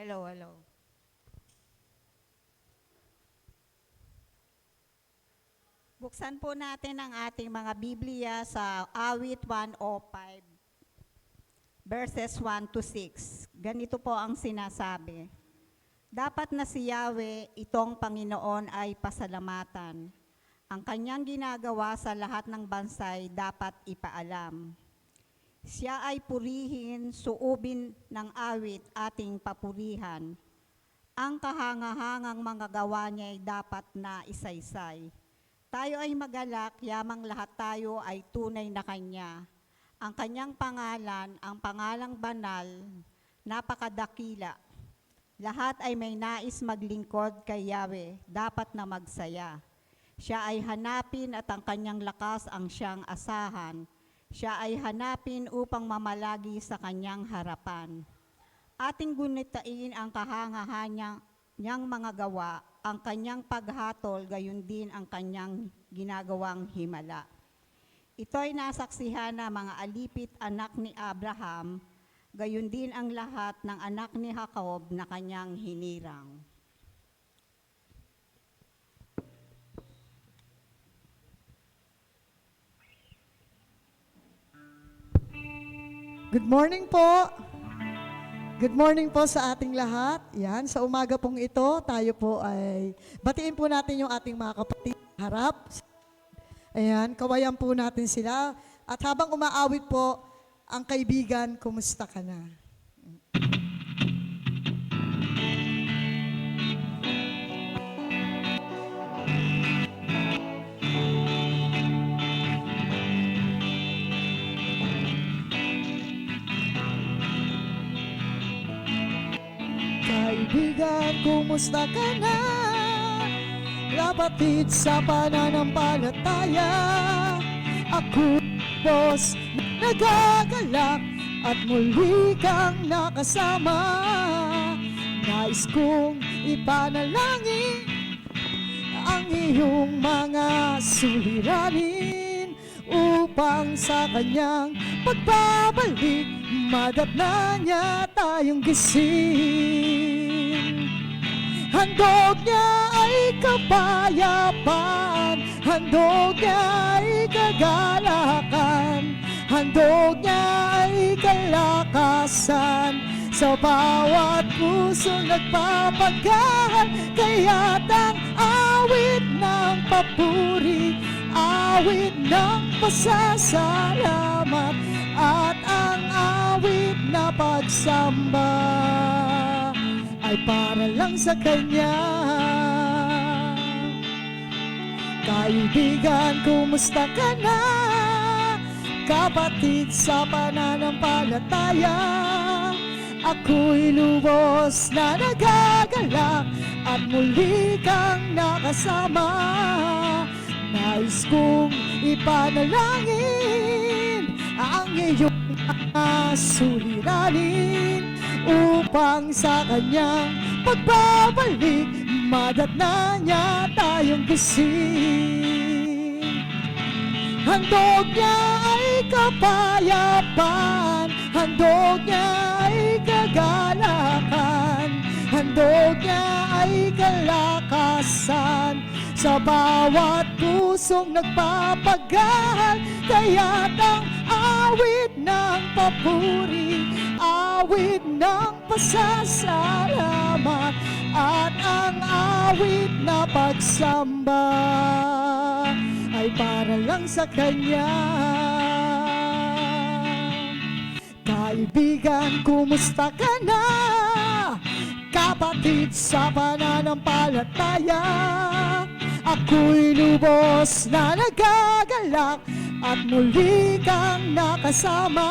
Hello, hello. Buksan po natin ang ating mga Biblia sa Awit 105, verses 1 to 6. Ganito po ang sinasabi. Dapat na si Yahweh, itong Panginoon ay pasalamatan. Ang kanyang ginagawa sa lahat ng bansay dapat ipaalam. Siya ay purihin, suubin ng awit ating papurihan. Ang kahangahangang mga gawa niya ay dapat na isaysay. Tayo ay magalak, yamang lahat tayo ay tunay na kanya. Ang kanyang pangalan, ang pangalang banal, napakadakila. Lahat ay may nais maglingkod kay Yahweh, dapat na magsaya. Siya ay hanapin at ang kanyang lakas ang siyang asahan. Siya ay hanapin upang mamalagi sa kanyang harapan. Ating gunitain ang kahangahan niyang mga gawa, ang kanyang paghatol, gayon din ang kanyang ginagawang himala. Ito ay nasaksihan ng mga alipit anak ni Abraham, gayon din ang lahat ng anak ni Jacob na kanyang hinirang. Good morning po. Good morning po sa ating lahat. Yan, sa umaga pong ito, tayo po ay batiin po natin yung ating mga kapatid sa harap. Ayan, kawayan po natin sila. At habang umaawit po, ang kaibigan, kumusta ka na? Kaibigan, kumusta ka na? Kapatid sa pananampalataya, ako, Diyos, nagagalak at muli kang nakasama. Nais kong ipanalangin ang iyong mga suliranin upang sa kanyang pagbabalik madatna niya tayong gising. Handog niya ay kapayapaan, handog niya ay kagalakan, handog niya ay kalakasan sa bawat puso nagpapagahal. Kaya't ang awit ng papuri, awit ng pasasalamat, at ang awit na pagsamba ay para lang sa Kanya. Kaibigan, kumusta ka na? Kapatid sa pananampalataya, ako'y lubos na nagagalak at muli kang nakasama. Nais kong ipanalangin ang iyong mga suliranin upang sa kanyang pagbabalik madatna niya tayong gising. Handog niya ay kapayapaan, handog niya ay kagalakan, handog niya ay kalakasan sa bawat pusong nagpapagahal. Kaya't ang awit ng papuri, awit ng pasasalamat, at ang awit na pagsamba ay para lang sa Kanya. Kaibigan, kumusta ka na? Kapatid sa pananampalataya, ako'y lubos na nagagalak at muli kang nakasama.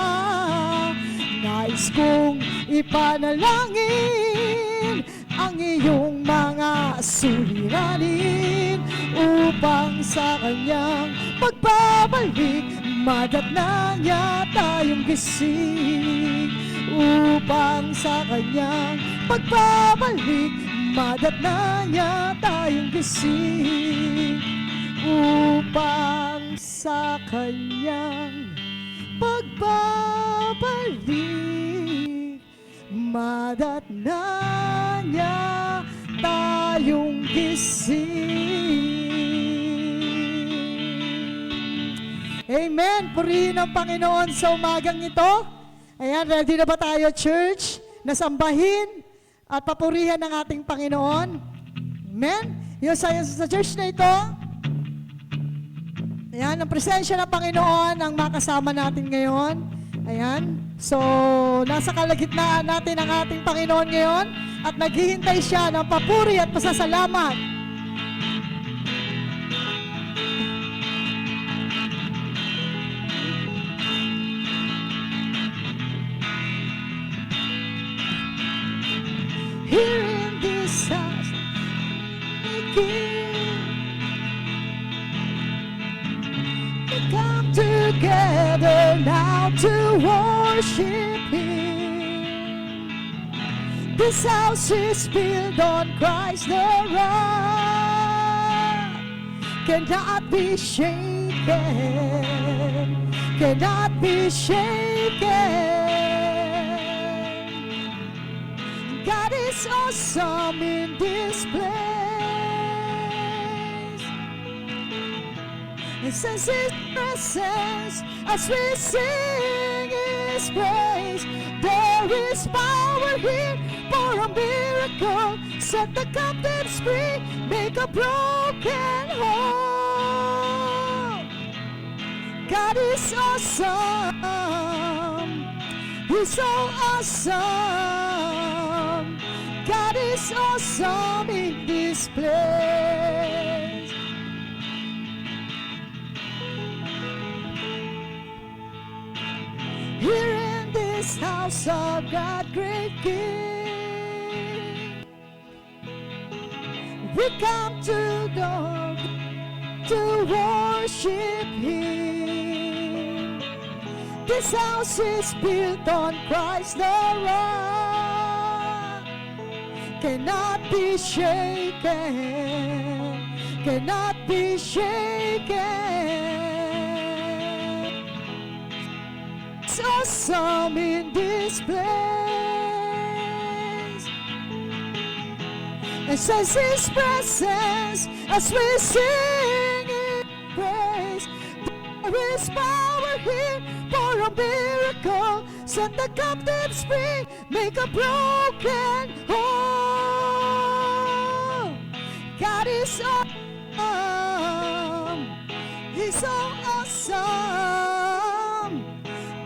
Nais kong ipanalangin ang iyong mga suliranin upang sa kanyang pagbabalik madatna niya tayong gising. Upang sa kanyang pagbabalik madatna niya tayong gising. Upang sa kanyang pagbabalik madatna niya tayong gising. Amen. Purihin ang Panginoon sa umagang ito. Ayan, ready na ba tayo, church? Nasambahin at papurihan ng ating Panginoon. Amen. Yung sa church na ito, ayan, ang presensya ng Panginoon ang makasama natin ngayon. Ayan. So, nasa kalagitnaan natin ang ating Panginoon ngayon at naghihintay siya ng papuri at pasasalamat. Here in this house, we come together now to worship Him. This house is built on Christ the rock, cannot be shaken, cannot be shaken. God is awesome in this place. And sense His presence as we sing His praise. There is power here for a miracle. Set the captives free, make a broken whole. God is awesome. He's so awesome. God is awesome in this place. Here in this house of God, great King, we come to worship Him. This house is built on Christ the rock, cannot be shaken, cannot be shaken. It's awesome in this place. And sense His presence as we sing in praise. There is power here for a miracle. Set the captives free, make a broken whole. God is awesome. He's so awesome.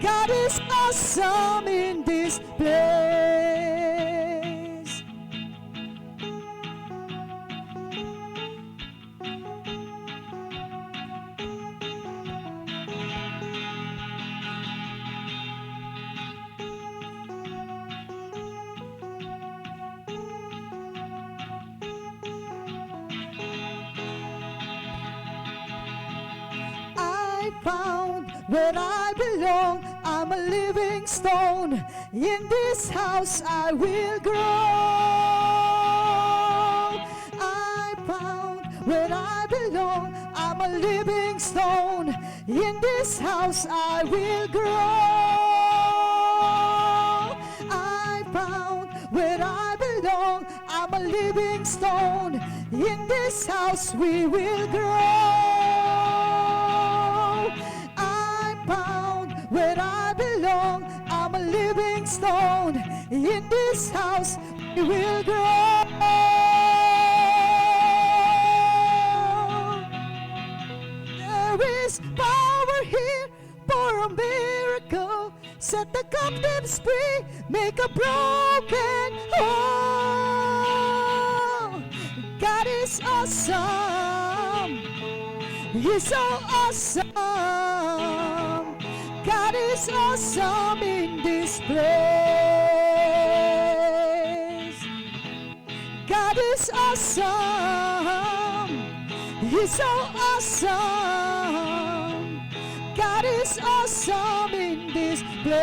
God is awesome in this place. I found where I belong. I'm a living stone. In this house I will grow. I found where I belong. I'm a living stone. In this house I will grow. I found where I belong. I'm a living stone. In this house we will grow. Where I belong, I'm a living stone. In this house, we will grow. There is power here for a miracle. Set the captives free, make a broken whole. God is awesome. He's so awesome. God is awesome in this place. God is awesome. He's so awesome. God is awesome in this place.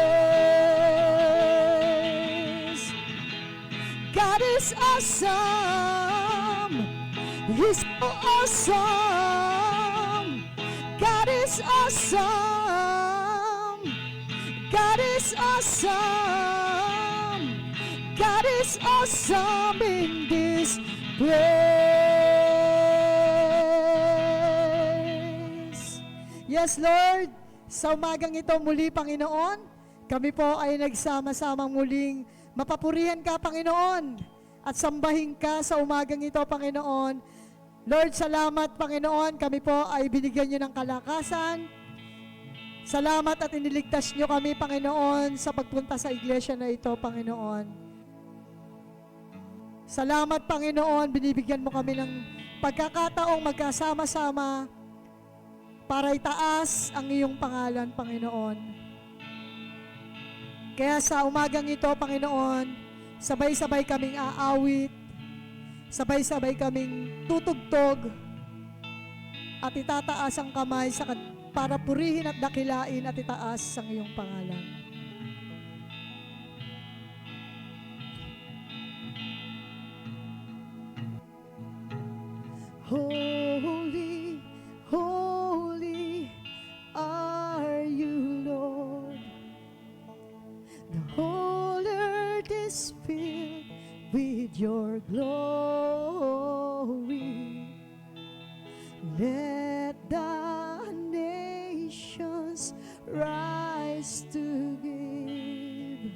God is awesome. He's so awesome. God is awesome. God is awesome. is awesome in this place. Yes, Lord, sa umagang ito muli, Panginoon, kami po ay nagsama-samang muling mapapurihan ka, Panginoon, at sambahin ka sa umagang ito, Panginoon. Lord, salamat, Panginoon, kami po ay binigyan niyo ng kalakasan. Salamat at iniligtas niyo kami, Panginoon, sa pagpunta sa iglesia na ito, Panginoon. Salamat, Panginoon, binibigyan mo kami ng pagkakataong magkasama-sama para itaas ang iyong pangalan, Panginoon. Kaya sa umagang ito, Panginoon, sabay-sabay kaming aawit, sabay-sabay kaming tutugtog, at itataas ang kamay para purihin at dakilain at itaas ang iyong pangalan. Holy, holy are you, Lord. The whole earth is filled with your glory. Let the nations rise to give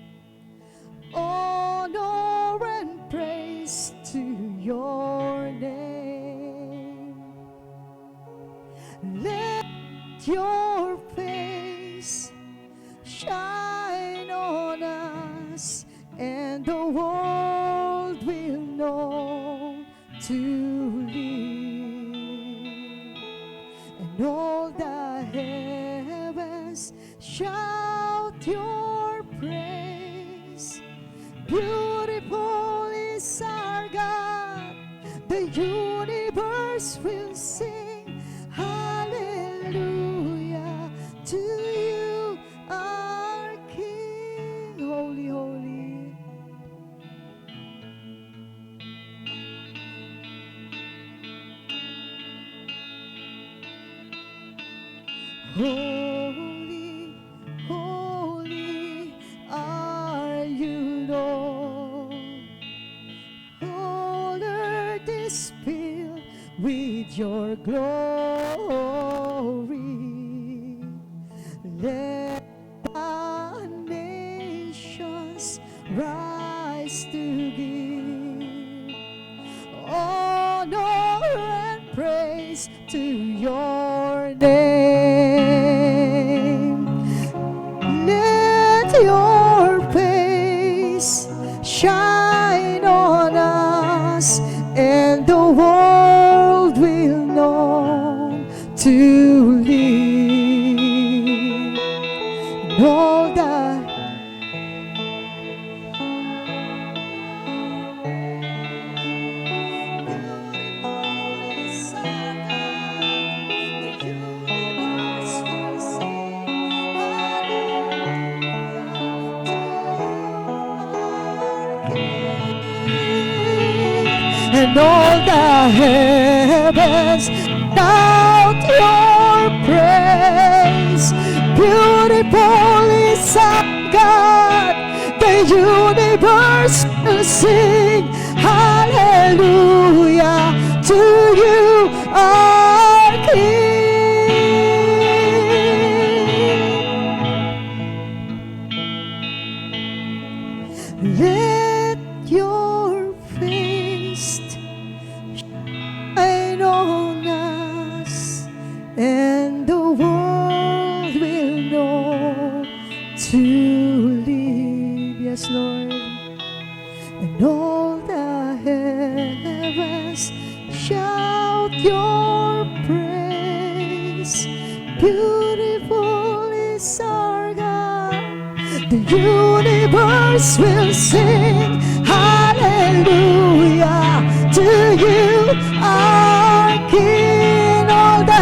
honor and praise to your name. Let your face shine on us, and the world will know to live. And all the heavens shout your praise. Beautiful is our God. The universe will sing hallelujah to you, our King. Holy, holy. Holy, holy are you, Lord. All earth is filled with your glory. Let the nations rise to give honor and praise to your name. Let your face shine on us, and the world will know to live. And all the and all the heavens shout your praise. Beautiful is our God. The universe will sing hallelujah to you, our King. Let your face shine on us, and the world will know to live. Yes, Lord. And all the heavens shout your praise. Beautiful is our God. The universe will sing hallelujah to you, our King. All the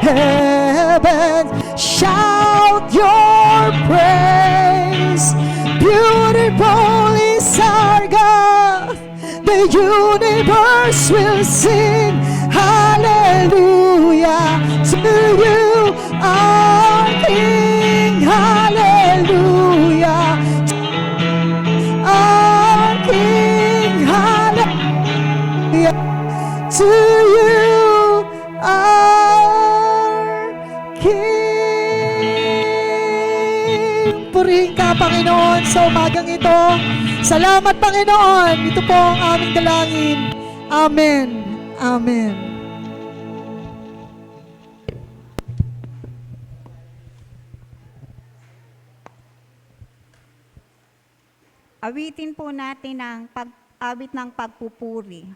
heavens shout your praise. Beautiful is our God. The universe will sing hallelujah to you, our King. Hallelujah. King. Purihin ka, Panginoon, sa umagang ito. Salamat, Panginoon. Ito po ang aming dalangin. Amen. Amen. Awitin po natin ang awit ng pagpupuri.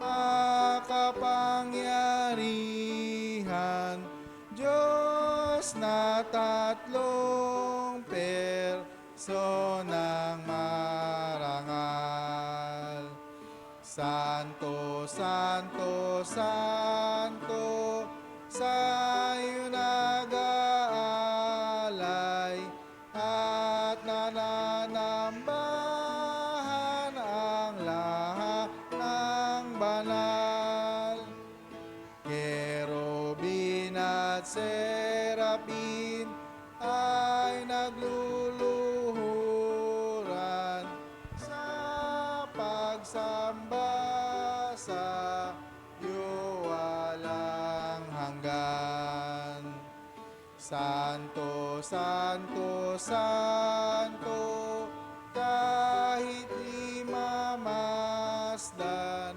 Makapangyarihan, Diyos na tatlong personang marangal. Santo, Santo, Santo, sa'yo nag-aalay at nananambahan ang lahat ng banal. Kerubin at serapin ay nagluluhuran sa pagsamba sa iyo walang hanggan. Santo, Santo, Santo, kahit di mamasdan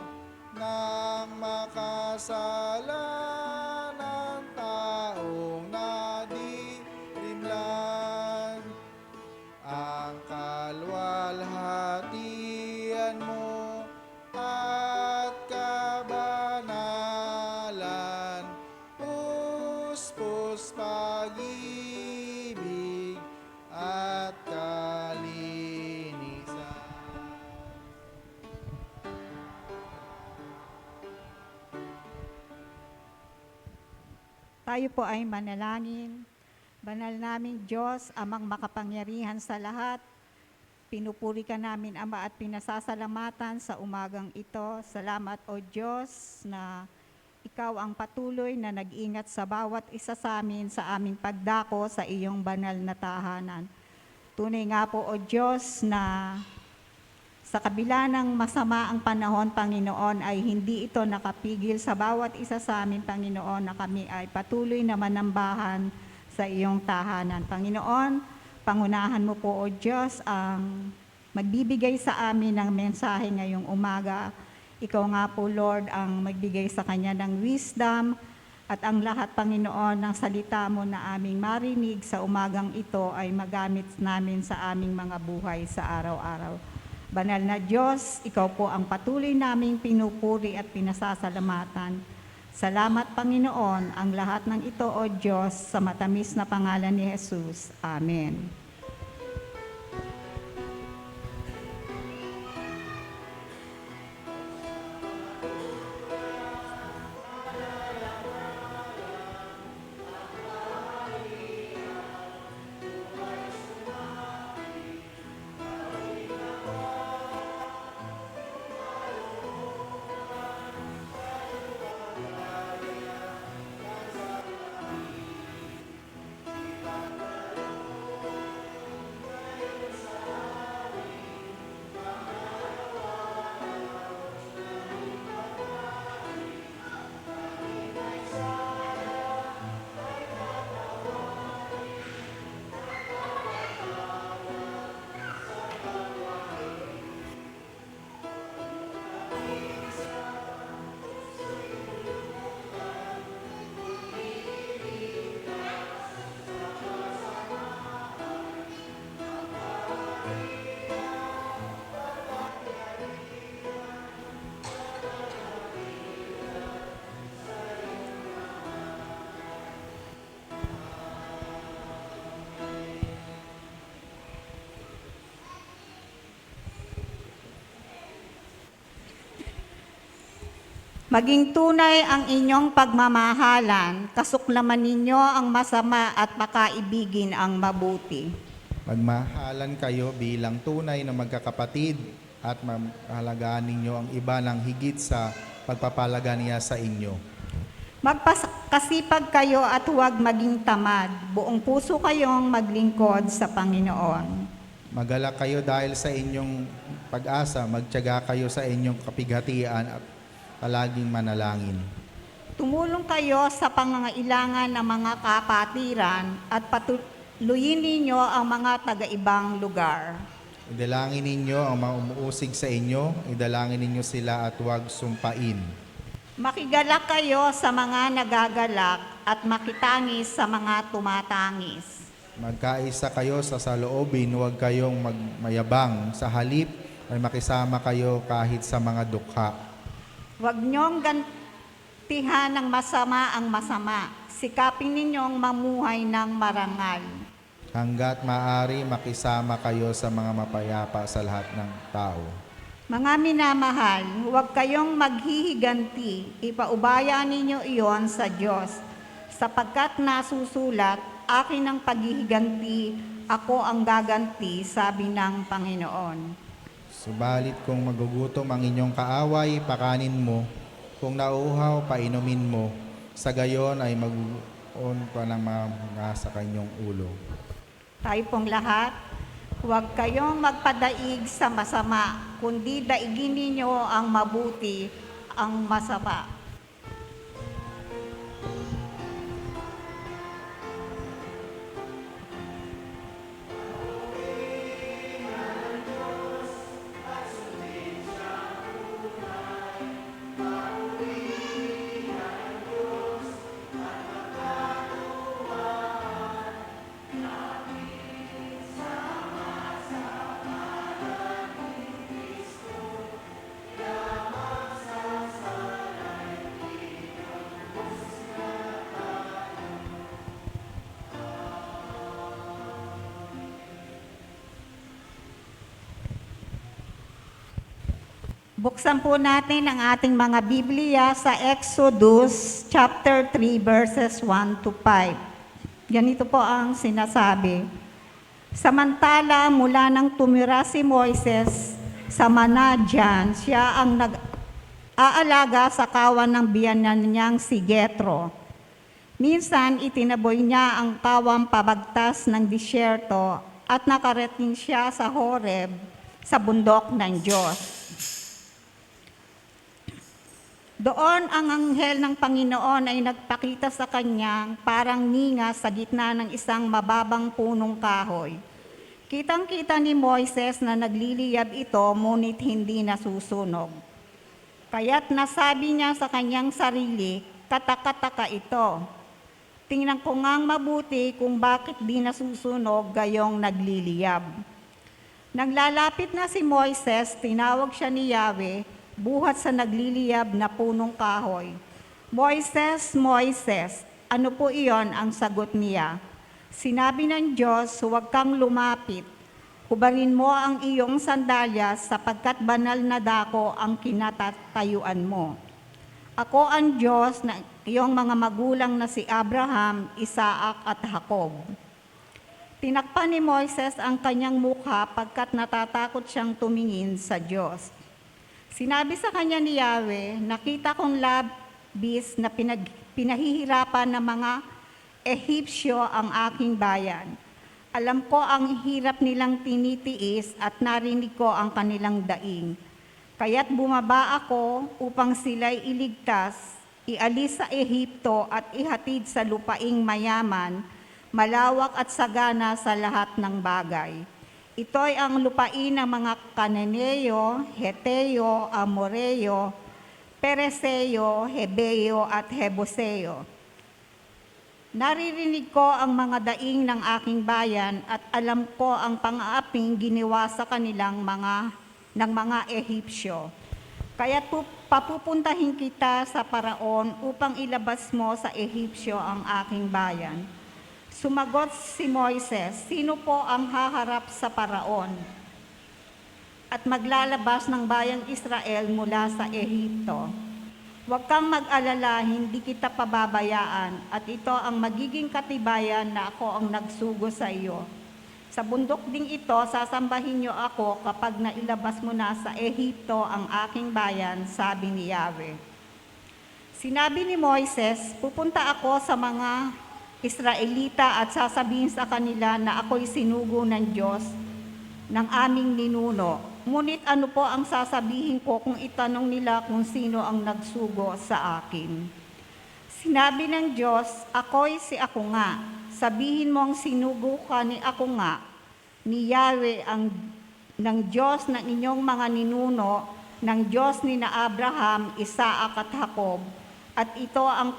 ng makasalanang taong nadilimlan, ang kalwalhatian mo at kabanalan, puspos pag-ibig at kalinisan. Tayo po ay manalangin. Banal naming Diyos, amang makapangyarihan sa lahat, pinupuri ka namin, Ama, at pinasasalamatan sa umagang ito. Salamat, O Diyos, na ikaw ang patuloy na nag-ingat sa bawat isa sa amin sa aming pagdako sa iyong banal na tahanan. Tunay nga po, O Diyos, na sa kabila ng masama ang panahon, Panginoon, ay hindi ito nakapigil sa bawat isa sa amin, Panginoon, na kami ay patuloy na manambahan sa iyong tahanan. Panginoon, pangunahan mo po, O Diyos, ang magbibigay sa amin ng mensahe ngayong umaga. Ikaw nga po, Lord, ang magbigay sa kanya ng wisdom at ang lahat, Panginoon, ng salita mo na aming marinig sa umagang ito ay magamit namin sa aming mga buhay sa araw-araw. Banal na Diyos, ikaw po ang patuloy naming pinupuri at pinasasalamatan. Salamat, Panginoon, ang lahat ng ito, O Diyos, sa matamis na pangalan ni Jesus. Amen. Maging tunay ang inyong pagmamahalan, kasuklaman ninyo ang masama at makaibigin ang mabuti. Magmahalan kayo bilang tunay na magkakapatid at mahalagaan ninyo ang iba ng higit sa pagpapalaga niya sa inyo. Magpakasipag kayo at huwag maging tamad. Buong puso kayong maglingkod sa Panginoon. Magalak kayo dahil sa inyong pag-asa, magtiyaga kayo sa inyong kapighatian at palaging manalangin. Tumulong kayo sa pangangailangan ng mga kapatiran at patuloyin ninyo ang mga taga-ibang lugar. Idalangin ninyo ang mga umuusig sa inyo, idalangin ninyo sila at huwag sumpain. Makigalak kayo sa mga nagagalak at makitangis sa mga tumatangis. Magkaisa kayo sa saloobin, huwag kayong magmayabang. Sa halip ay makisama kayo kahit sa mga dukha. Huwag niyong gantihan ng masama ang masama. Sikapin ninyong mamuhay ng marangal. Hanggat maaari, makisama kayo sa mga mapayapa sa lahat ng tao. Mga minamahal, huwag kayong maghihiganti. Ipaubaya ninyo iyon sa Diyos. Sapagkat nasusulat, akin ang paghihiganti, ako ang gaganti, sabi ng Panginoon. Subalit kung magugutom ang inyong kaaway, pakanin mo. Kung nauuhaw, painumin mo. Sa gayon ay mag-on pa ng mga sa kanyang ulo. Tayo pong lahat, huwag kayong magpadaig sa masama, kundi daigin ninyo ang mabuti, ang masama. Buksan po natin ang ating mga Biblia sa Exodus chapter 3 verses 1 to 5. Ganito po ang sinasabi. Samantala mula nang tumira si Moises sa Manadyan, siya ang nag-aalaga sa kawan ng biyanan niyang si Jethro. Minsan itinaboy niya ang kawang pabagtas ng disyerto at nakarating siya sa Horeb, sa bundok ng Diyos. Doon ang anghel ng Panginoon ay nagpakita sa kanyang parang ninga sa gitna ng isang mababang punong kahoy. Kitang-kita ni Moises na nagliliyab ito, ngunit hindi nasusunog. Kaya't nasabi niya sa kanyang sarili, "Kataka-taka ito. Tingnan ko ngang mabuti kung bakit di nasusunog gayong nagliliyab." Naglalapit na si Moises, tinawag siya ni Yahweh, buhat sa nagliliyab na punong kahoy. "Moises, Moises, ano po iyon?" ang sagot niya. Sinabi ng Diyos, "Huwag kang lumapit. Hubarin mo ang iyong sandalyas sapagkat banal na dako ang kinatatayuan mo. Ako ang Diyos ng iyong mga magulang na si Abraham, Isaac at Jacob." Tinakpan ni Moises ang kanyang mukha pagkat natatakot siyang tumingin sa Diyos. Sinabi sa kanya ni Yahweh, "Nakita kong labis na pinahihirapan ng mga Ehipsyo ang aking bayan. Alam ko ang hirap nilang tinitiis at narinig ko ang kanilang daing. Kaya't bumaba ako upang sila'y iligtas, ialis sa Ehipto at ihatid sa lupaing mayaman, malawak at sagana sa lahat ng bagay. Ito'y ang lupain ng mga Kananeo, Heteo, Amoreo, Pereseo, Hebeo at Hebuseo. Naririnig ko ang mga daing ng aking bayan at alam ko ang pang-aaping ginawa sa kanilang ng mga Ehipsyo. Kaya't papupuntahin kita sa Paraon upang ilabas mo sa Ehipsyo ang aking bayan." Sumagot si Moises, "Sino po ang haharap sa Paraon at maglalabas ng bayang Israel mula sa Ehipto?" Huwag kang mag-alala, hindi kita pababayaan, at ito ang magiging katibayan na ako ang nagsugo sa iyo. Sa bundok ding ito, sasambahin niyo ako kapag nailabas mo na sa Ehipto ang aking bayan, sabi ni Yahweh. Sinabi ni Moises, pupunta ako sa mga Israelita at sasabihin sa kanila na ako'y sinugo ng Diyos ng aming ninuno. Ngunit ano po ang sasabihin ko kung itanong nila kung sino ang nagsugo sa akin? Sinabi ng Diyos, ako'y si ako nga. Sabihin mo ang sinugo ka ni ako nga, ni Yahweh ng Diyos ng inyong mga ninuno, ng Diyos ni na Abraham, Isaac at Jacob. At ito ang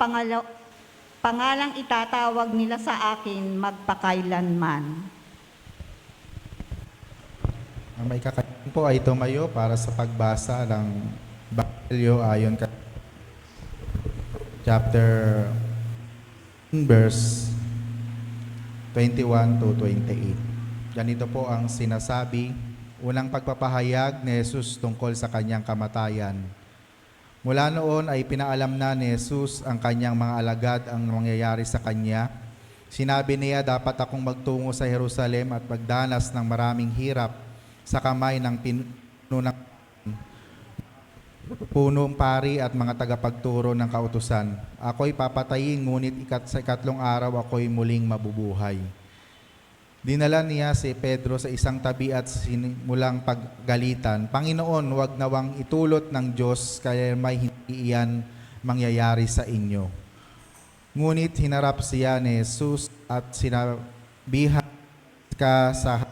pangalang itatawag nila sa akin magpakailanman. Ang may kakainin po ay tumayo para sa pagbasa ng Ebanghelyo ayon kay chapter verse 21 to 28. Ganito po ang sinasabi, unang pagpapahayag ni Jesus tungkol sa kanyang kamatayan. Mula noon ay pinaalam na ni Jesus ang kanyang mga alagad ang mangyayari sa kanya. Sinabi niya, dapat akong magtungo sa Jerusalem at magdanas ng maraming hirap sa kamay ng punong pari at mga tagapagturo ng kautusan. Ako'y papatayin, ngunit sa ikatlong araw ako'y muling mabubuhay. Dinala niya si Pedro sa isang tabi at simulang paggalitan, Panginoon, huwag nawang itulot ng Diyos, kaya may hindi iyan mangyayari sa inyo. Ngunit hinarap siya ni Jesus at sinabihan ka sa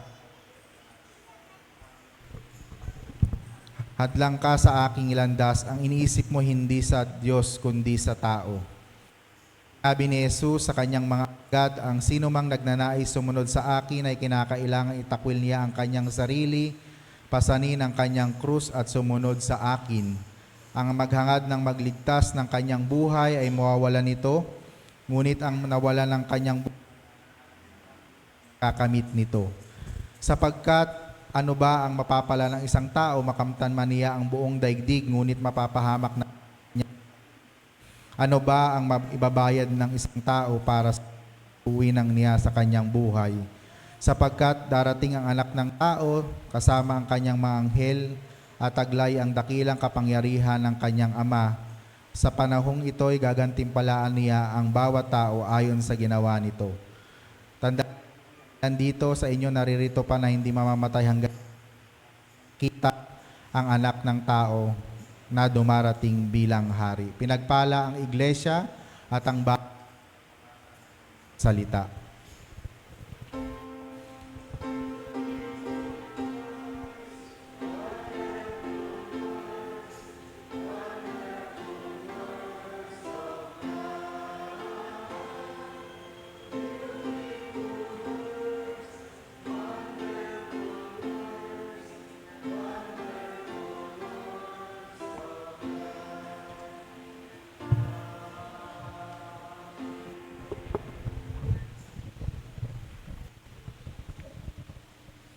hadlang ka sa aking ilandas, ang iniisip mo hindi sa Diyos kundi sa tao. Sabi ni Jesus sa kanyang mga agad, ang sino mang nagnanais sumunod sa akin ay kinakailangan itakwil niya ang kanyang sarili, pasanin ang kanyang krus at sumunod sa akin. Ang maghangad ng magligtas ng kanyang buhay ay mawawalan nito, ngunit ang nawalan ng kanyang buhay kakamit nito. Sapagkat ano ba ang mapapala ng isang tao, makamtan man niya ang buong daigdig, ngunit mapapahamak na niya? Ano ba ang ibabayad ng isang tao para sa uwinang niya sa kanyang buhay? Sapagkat darating ang anak ng tao, kasama ang kanyang mga anghel, at taglay ang dakilang kapangyarihan ng kanyang ama. Sa panahong ito'y gagantimpalaan niya ang bawat tao ayon sa ginawa nito. Tandaan dito sa inyo, naririto pa na hindi mamamatay hanggang kita ang anak ng tao na dumarating bilang hari. Pinagpala ang iglesia at ang salita.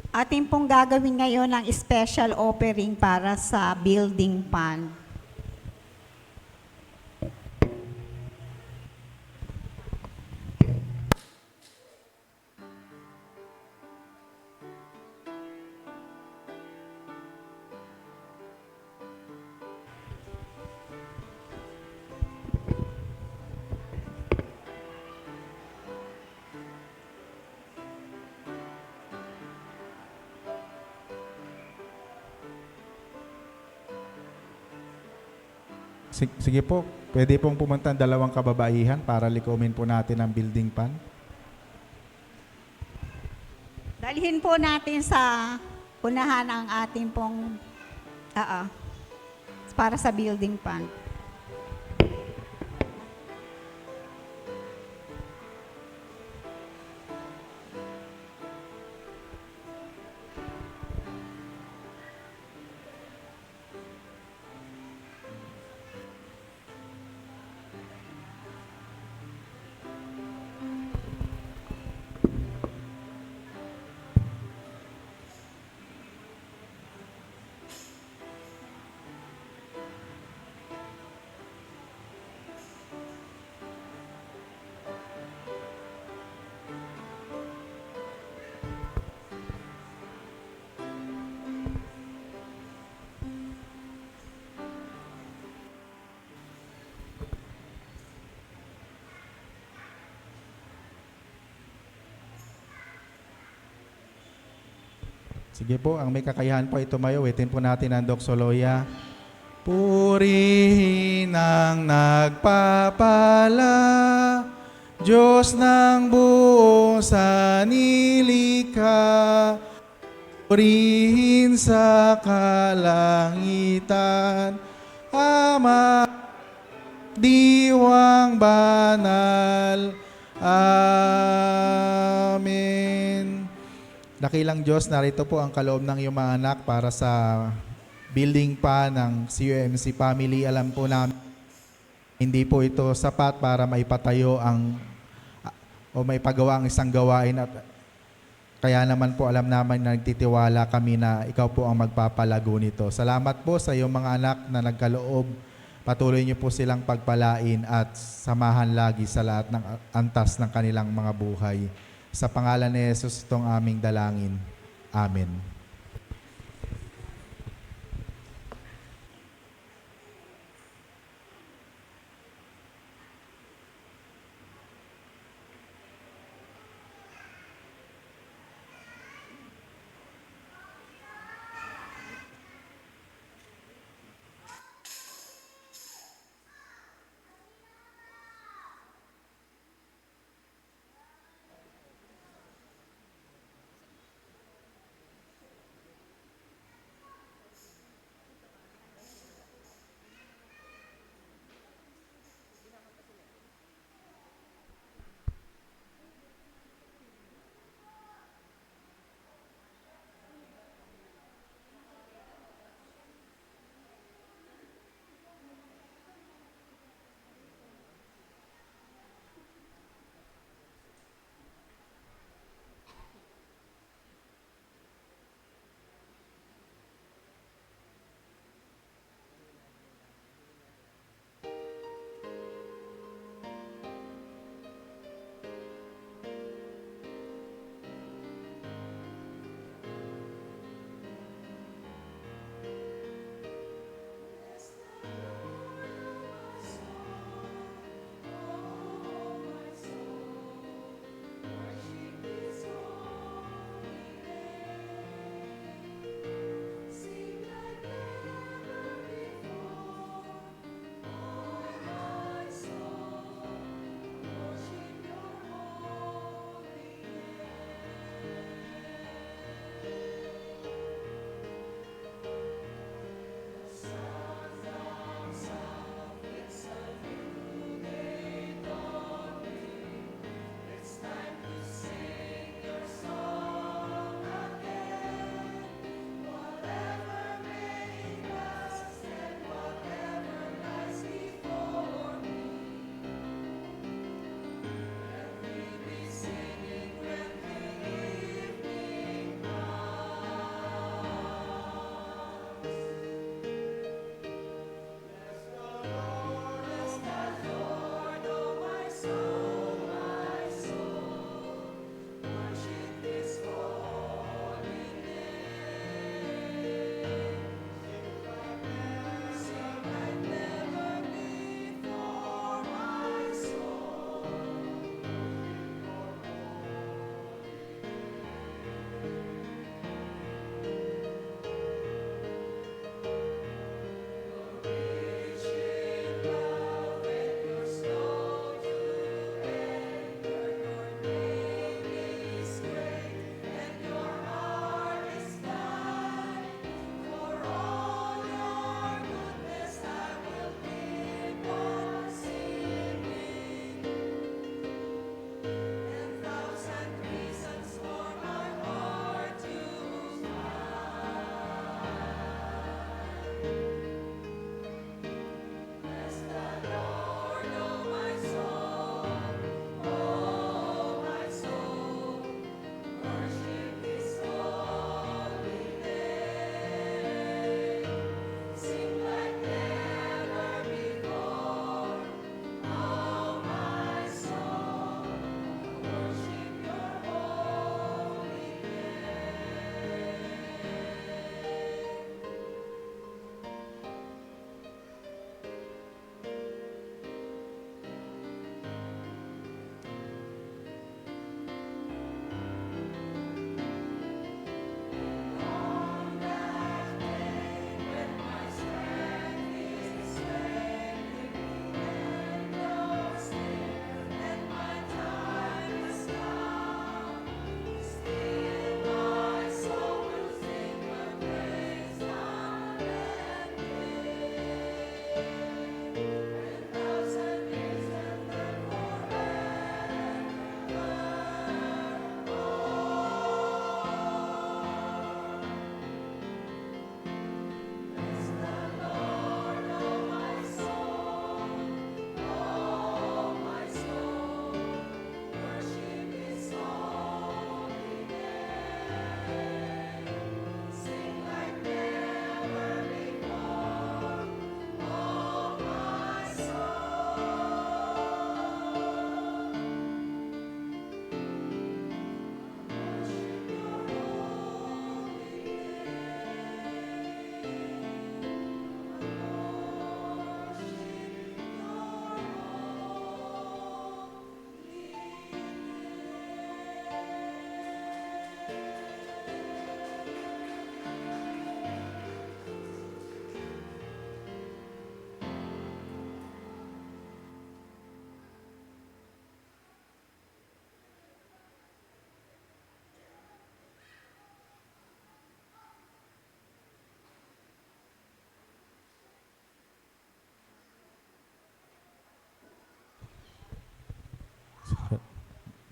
Ating pong gagawin ngayon ang special offering para sa building fund. Sige po, pwede pong pumunta ang dalawang kababaihan para likumin po natin ang building pan. Dalhin po natin sa unahan ang ating pong para sa building fund. Sige po, ang may kakayahan po ay tumayo. Witin po natin ang doxoloya. Purihin ang nagpapala, Diyos ng buong sanlilikha. Purihin sa kalangitan, Ama, Diwang banal. Amen. Dakilang Diyos, narito po ang kaloob ng iyong mga anak para sa building pa ng CUMC family. Alam po namin, hindi po ito sapat para maipatayo o maipagawa ang isang gawain, at kaya naman po alam naman na nagtitiwala kami na ikaw po ang magpapalago nito. Salamat po sa iyong mga anak na nagkaloob. Patuloy niyo po silang pagpalain at samahan lagi sa lahat ng antas ng kanilang mga buhay. Sa pangalan ni Jesus itong aming dalangin. Amen.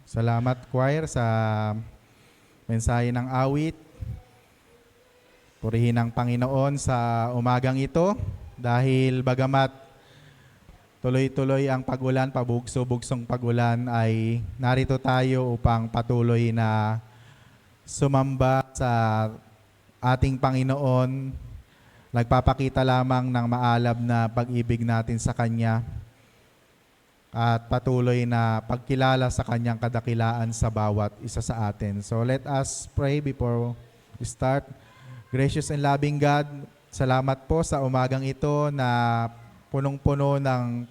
Salamat, choir, sa mensahe ng awit. Purihin ang Panginoon sa umagang ito dahil bagamat tuloy-tuloy ang pagulan, pabugso-bugsong pagulan, ay narito tayo upang patuloy na sumamba sa ating Panginoon. Nagpapakita lamang ng maalab na pag-ibig natin sa Kanya at patuloy na pagkilala sa Kanyang kadakilaan sa bawat isa sa atin. So let us pray before we start. Gracious and loving God, salamat po sa umagang ito na punong-puno ng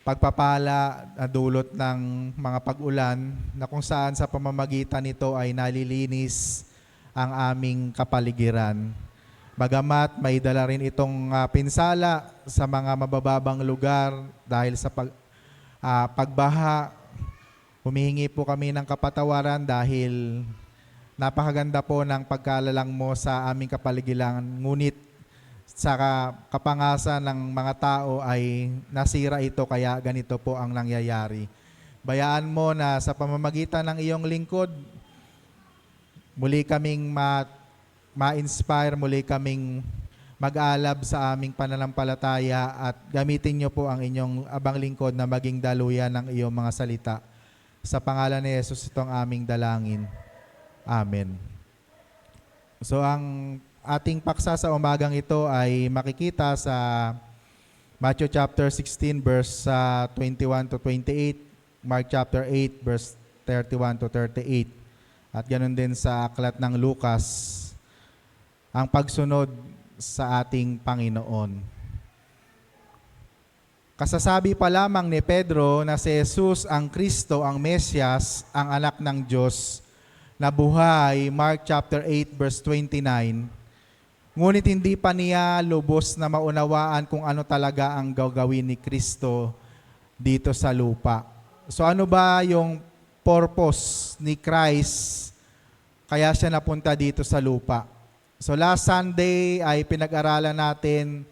pagpapala na dulot ng mga pag-ulan na kung saan sa pamamagitan nito ay nalilinis ang aming kapaligiran. Bagamat may dala rin itong pinsala sa mga mabababang lugar dahil sa pagbaha, humihingi po kami ng kapatawaran dahil napakaganda po ng pagkalalang mo sa aming kapaligiran. Ngunit sa kapangasan ng mga tao ay nasira ito, kaya ganito po ang nangyayari. Bayaan mo na sa pamamagitan ng iyong lingkod, muli kaming ma-inspire, muli kaming mag-alab sa aming pananampalataya at gamitin niyo po ang inyong abang lingkod na maging daluyan ng iyong mga salita. Sa pangalan ni Jesus itong aming dalangin. Amen. So ang ating paksa sa umagang ito ay makikita sa Matthew chapter 16 verse 21 to 28, Mark chapter 8 verse 31 to 38. At ganoon din sa aklat ng Lucas, ang pagsunod sa ating Panginoon. Kasasabi pa lamang ni Pedro na si Jesus ang Kristo, ang Mesyas, ang anak ng Diyos, na buhay, Mark chapter 8 verse 29. Ngunit hindi pa niya lubos na maunawaan kung ano talaga ang gagawin ni Kristo dito sa lupa. So ano ba yung purpose ni Christ kaya siya napunta dito sa lupa? So last Sunday ay pinag-aralan natin,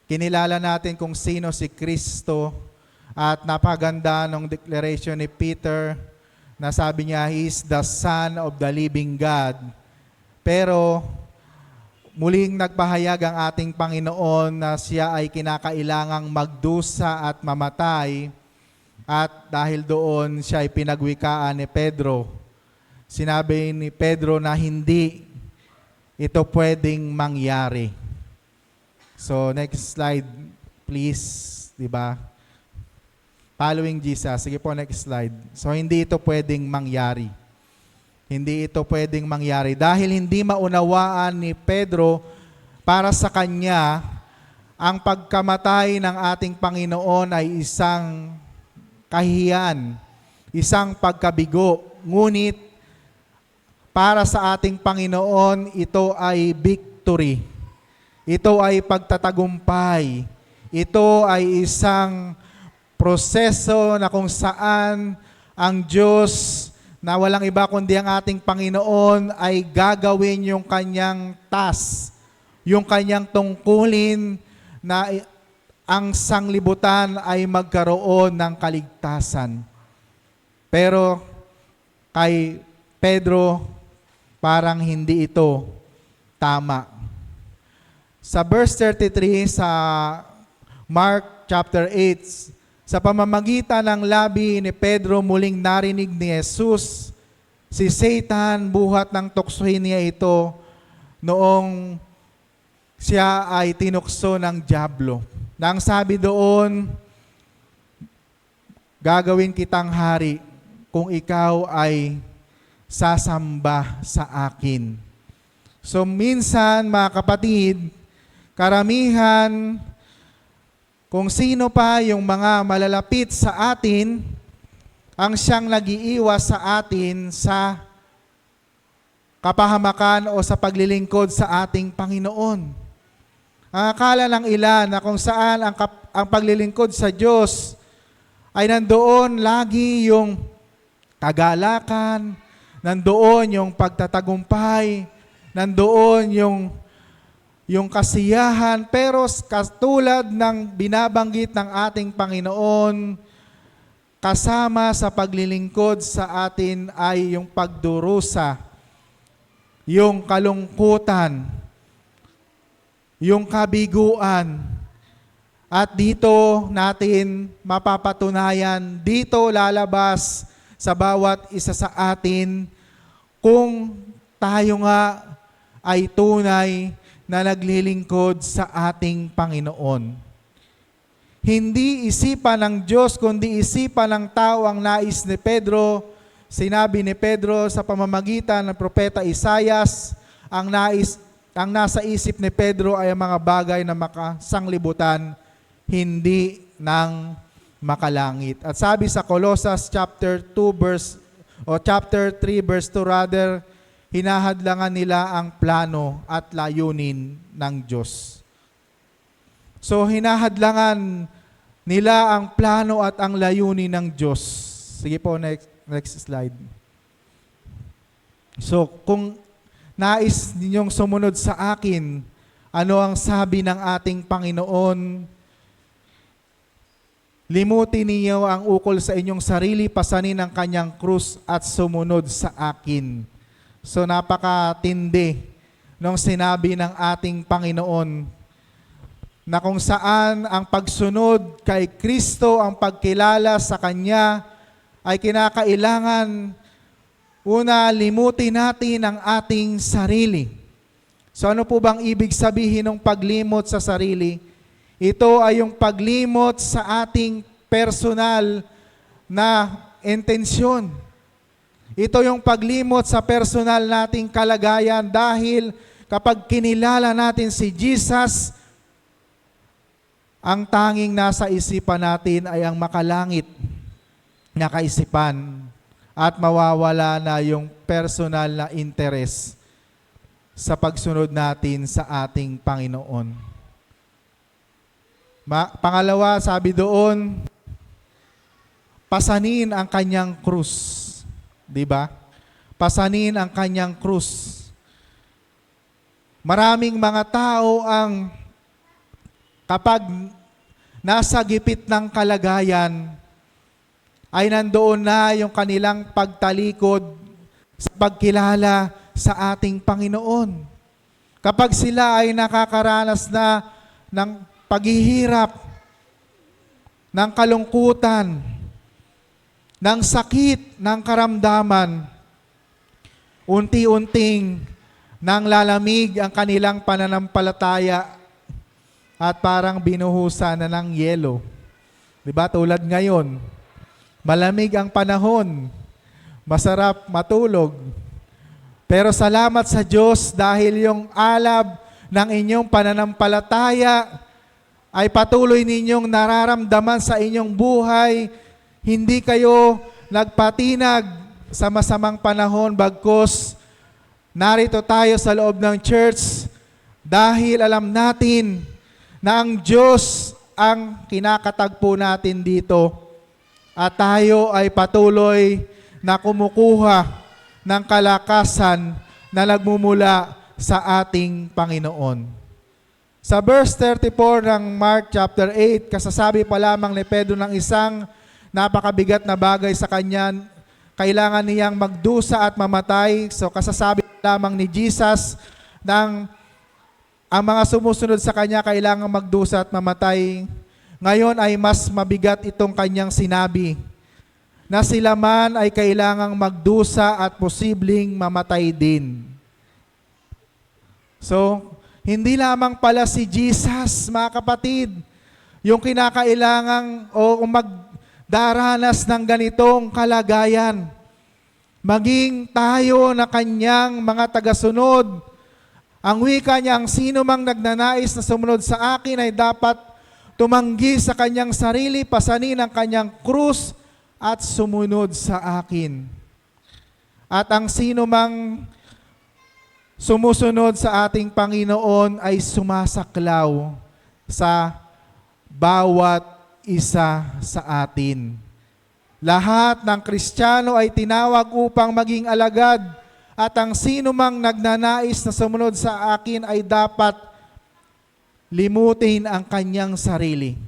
kinilala natin kung sino si Kristo at napaganda ng declaration ni Peter na sabi niya, He is the Son of the living God. Pero muling nagpahayag ang ating Panginoon na siya ay kinakailangang magdusa at mamatay at dahil doon siya ay pinagwikaan ni Pedro. Sinabi ni Pedro na hindi ito pwedeng mangyari. So next slide please, di ba? Following Jesus. Sige po, next slide. So hindi ito pwedeng mangyari. Hindi ito pwedeng mangyari dahil hindi maunawaan ni Pedro para sa kanya ang pagkamatay ng ating Panginoon ay isang kahihiyan, isang pagkabigo. Ngunit para sa ating Panginoon, ito ay victory. Ito ay pagtatagumpay. Ito ay isang proseso na kung saan ang Diyos na walang iba kundi ang ating Panginoon ay gagawin yung kanyang task, yung kanyang tungkulin na ang sanglibutan ay magkaroon ng kaligtasan. Pero kay Pedro, parang hindi ito tama. Sa verse 33 sa Mark chapter 8, sa pamamagitan ng labi ni Pedro muling narinig ni Jesus, si Satan buhat ng tuksohin niya ito noong siya ay tinukso ng dyablo. Nang sabi doon, gagawin kitang hari kung ikaw ay sasamba sa akin. So minsan mga kapatid, karamihan kung sino pa yung mga malalapit sa atin, ang siyang nag-iiwas sa atin sa kapahamakan o sa paglilingkod sa ating Panginoon. Ang akala ng ilan na kung saan ang paglilingkod sa Diyos ay nandoon lagi yung kagalakan, nandoon yung pagtatagumpay, nandoon yung kasiyahan, pero katulad ng binabanggit ng ating Panginoon, kasama sa paglilingkod sa atin ay yung pagdurusa, yung kalungkutan, yung kabiguan. At dito natin mapapatunayan, dito lalabas sa bawat isa sa atin kung tayo nga ay tunay na naglilingkod sa ating Panginoon. Hindi isipan ng Diyos, kundi isipan ng tao ang nais ni Pedro. Sinabi ni Pedro sa pamamagitan ng propeta Isaias, ang nasa isip ni Pedro ay ang mga bagay na makasanglibutan, hindi ng makalangit. At sabi sa Colossus chapter 3 verse 2 rather, hinahadlangan nila ang plano at layunin ng Diyos. So hinahadlangan nila ang plano at ang layunin ng Diyos. Sige po, next slide. So kung nais ninyong sumunod sa akin, ano ang sabi ng ating Panginoon? Limutin ninyo ang ukol sa inyong sarili, pasanin ang kanyang krus at sumunod sa akin. So napakatindi nung sinabi ng ating Panginoon na kung saan ang pagsunod kay Kristo, ang pagkilala sa Kanya ay kinakailangan una limutin natin ang ating sarili. So ano po bang ibig sabihin ng paglimot sa sarili? Ito ay yung paglimot sa ating personal na intensyon. Ito yung paglimot sa personal nating kalagayan dahil kapag kinilala natin si Jesus, ang tanging nasa isipan natin ay ang makalangit na kaisipan at mawawala na yung personal na interes sa pagsunod natin sa ating Panginoon. Pangalawa, sabi doon, pasanin ang kanyang krus. Di ba? Pasanin ang kanyang krus. Maraming mga tao ang kapag nasa gipit ng kalagayan, ay nandoon na yung kanilang pagtalikod sa pagkilala sa ating Panginoon. Kapag sila ay nakakaranas na ng paghihirap, ng kalungkutan, ng sakit, ng karamdaman, unti-unting nang lalamig ang kanilang pananampalataya at parang binuhusan na ng yelo. Diba? Tulad ngayon, malamig ang panahon, masarap matulog. Pero salamat sa Diyos dahil yung alab ng inyong pananampalataya ay patuloy ninyong nararamdaman sa inyong buhay. Hindi kayo nagpatinag sa masamang panahon, bagkus narito tayo sa loob ng church dahil alam natin na ang Diyos ang kinakatagpo natin dito at tayo ay patuloy na kumukuha ng kalakasan na nagmumula sa ating Panginoon. Sa verse 34 ng Mark chapter 8, kasasabi pa lamang ni Pedro ng isang napakabigat na bagay sa kanya, kailangan niyang magdusa at mamatay. So kasasabi lamang ni Jesus ng ang mga sumusunod sa kanya kailangan magdusa at mamatay. Ngayon ay mas mabigat itong kanyang sinabi, na sila man ay kailangang magdusa at posibleng mamatay din. So, hindi lamang pala si Jesus, mga kapatid, yung kinakailangang o magdaranas ng ganitong kalagayan. Maging tayo na kanyang mga tagasunod. Ang wika niya, ang sino mang nagnanais na sumunod sa akin ay dapat tumanggi sa kanyang sarili, pasanin ang kanyang krus at sumunod sa akin. At ang sino mang sumusunod sa ating Panginoon ay sumasaklaw sa bawat isa sa atin. Lahat ng Kristiyano ay tinawag upang maging alagad at ang sino mang nagnanais na sumunod sa akin ay dapat limutin ang kanyang sarili.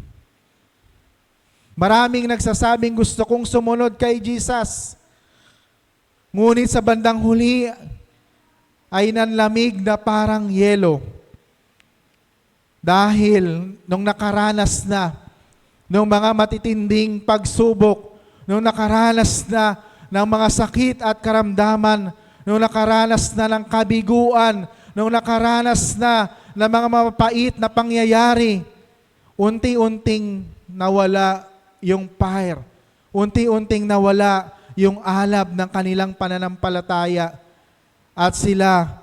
Maraming nagsasabing gusto kong sumunod kay Jesus. Ngunit sa bandang huli ay nanlamig na parang yelo. Dahil nung nakaranas na ng mga matitinding pagsubok, nung nakaranas na ng mga sakit at karamdaman, nung nakaranas na ng kabiguan, nung nakaranas na ng mga mapait na pangyayari, unti-unting nawala yung fire. Unti-unting nawala yung alab ng kanilang pananampalataya at sila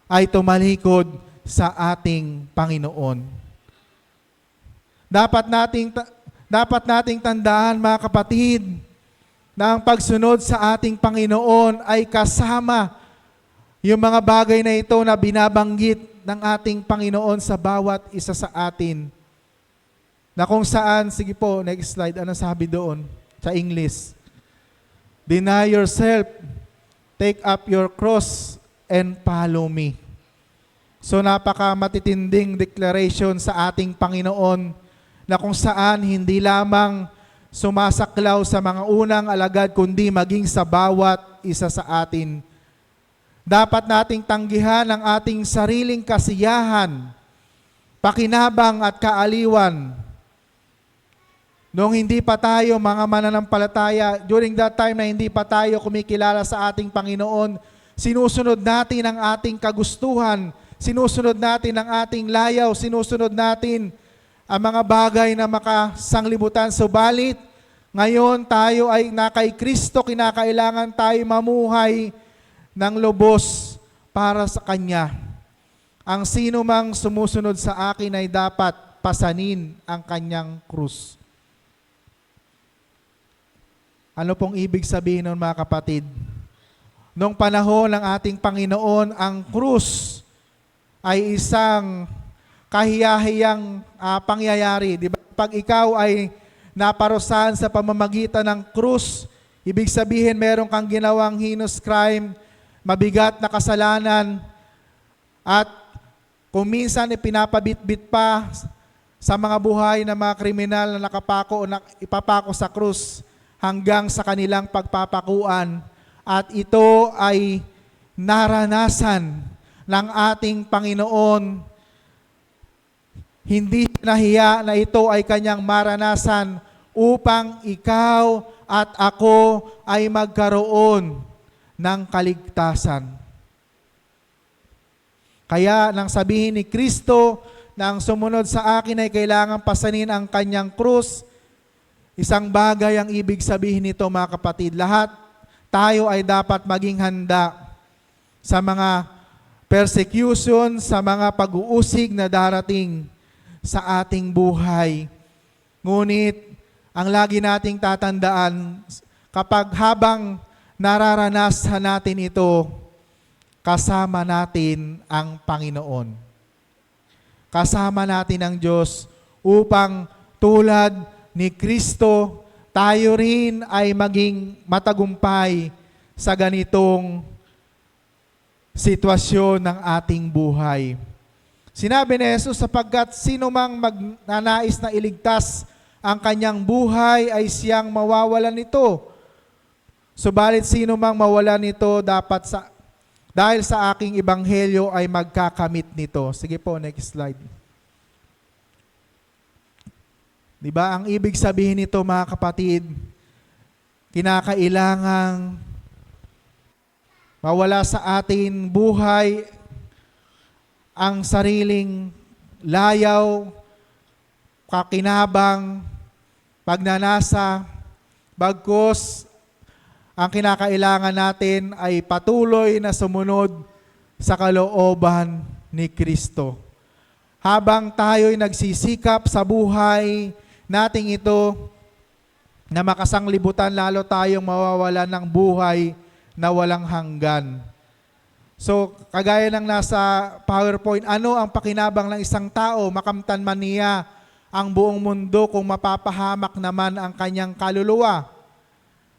ay tumalikod sa ating Panginoon. Dapat nating tandaan, mga kapatid, na ang pagsunod sa ating Panginoon ay kasama yung mga bagay na ito na binabanggit ng ating Panginoon sa bawat isa sa atin. Na kung saan, sige po, next slide, ano sabi doon sa English? Deny yourself, take up your cross, and follow me. So napaka matitinding declaration sa ating Panginoon na kung saan hindi lamang sumasaklaw sa mga unang alagad kundi maging sa bawat isa sa atin. Dapat nating tanggihan ang ating sariling kasiyahan, pakinabang at kaaliwan. Noong hindi pa tayo mga mananampalataya, during that time na hindi pa tayo kumikilala sa ating Panginoon, sinusunod natin ang ating kagustuhan, sinusunod natin ang ating layaw, sinusunod natin ang mga bagay na makasanglibutan. Subalit, ngayon tayo ay na kay Kristo, kinakailangan tayo mamuhay ng lubos para sa Kanya. Ang sino mang sumusunod sa akin ay dapat pasanin ang kanyang krus. Ano pong ibig sabihin nun, mga kapatid? Noong panahon ng ating Panginoon, ang krus ay isang kahiyahiyang pangyayari. Di ba? Pag ikaw ay naparusahan sa pamamagitan ng krus, ibig sabihin meron kang ginawang heinous crime, mabigat na kasalanan, at kung minsan ipinapabitbit pa sa mga buhay ng mga kriminal na nakapako o ipapako sa krus hanggang sa kanilang pagpapakuan. At ito ay naranasan ng ating Panginoon. Hindi nahiya na ito ay kanyang maranasan upang ikaw at ako ay magkaroon ng kaligtasan. Kaya nang sabihin ni Kristo na ang sumunod sa akin ay kailangan pasanin ang kanyang krus, isang bagay ang ibig sabihin nito, mga kapatid. Lahat tayo ay dapat maging handa sa mga persecution, sa mga pag-uusig na darating sa ating buhay. Ngunit, ang lagi nating tatandaan, kapag habang nararanasan natin ito, kasama natin ang Panginoon. Kasama natin ang Diyos upang tulad ni Kristo, tayo rin ay maging matagumpay sa ganitong sitwasyon ng ating buhay. Sinabi ni Jesus, sapagkat sino mang magnanais na iligtas ang kanyang buhay ay siyang mawawalan nito. Subalit sino mang mawalan nito dahil sa aking ebanghelyo ay magkakamit nito. Sige po, next slide. Diba, ang ibig sabihin nito, mga kapatid, kinakailangang mawala sa atin buhay ang sariling layaw, kakinabang, pagnanasa, bagkus ang kinakailangan natin ay patuloy na sumunod sa kalooban ni Kristo. Habang tayo'y nagsisikap sa buhay nating ito na makasanglibutan, lalo tayong mawawalan ng buhay na walang hanggan. So, kagaya ng nasa PowerPoint, ano ang pakinabang ng isang tao, makamtan man niya ang buong mundo kung mapapahamak naman ang kanyang kaluluwa?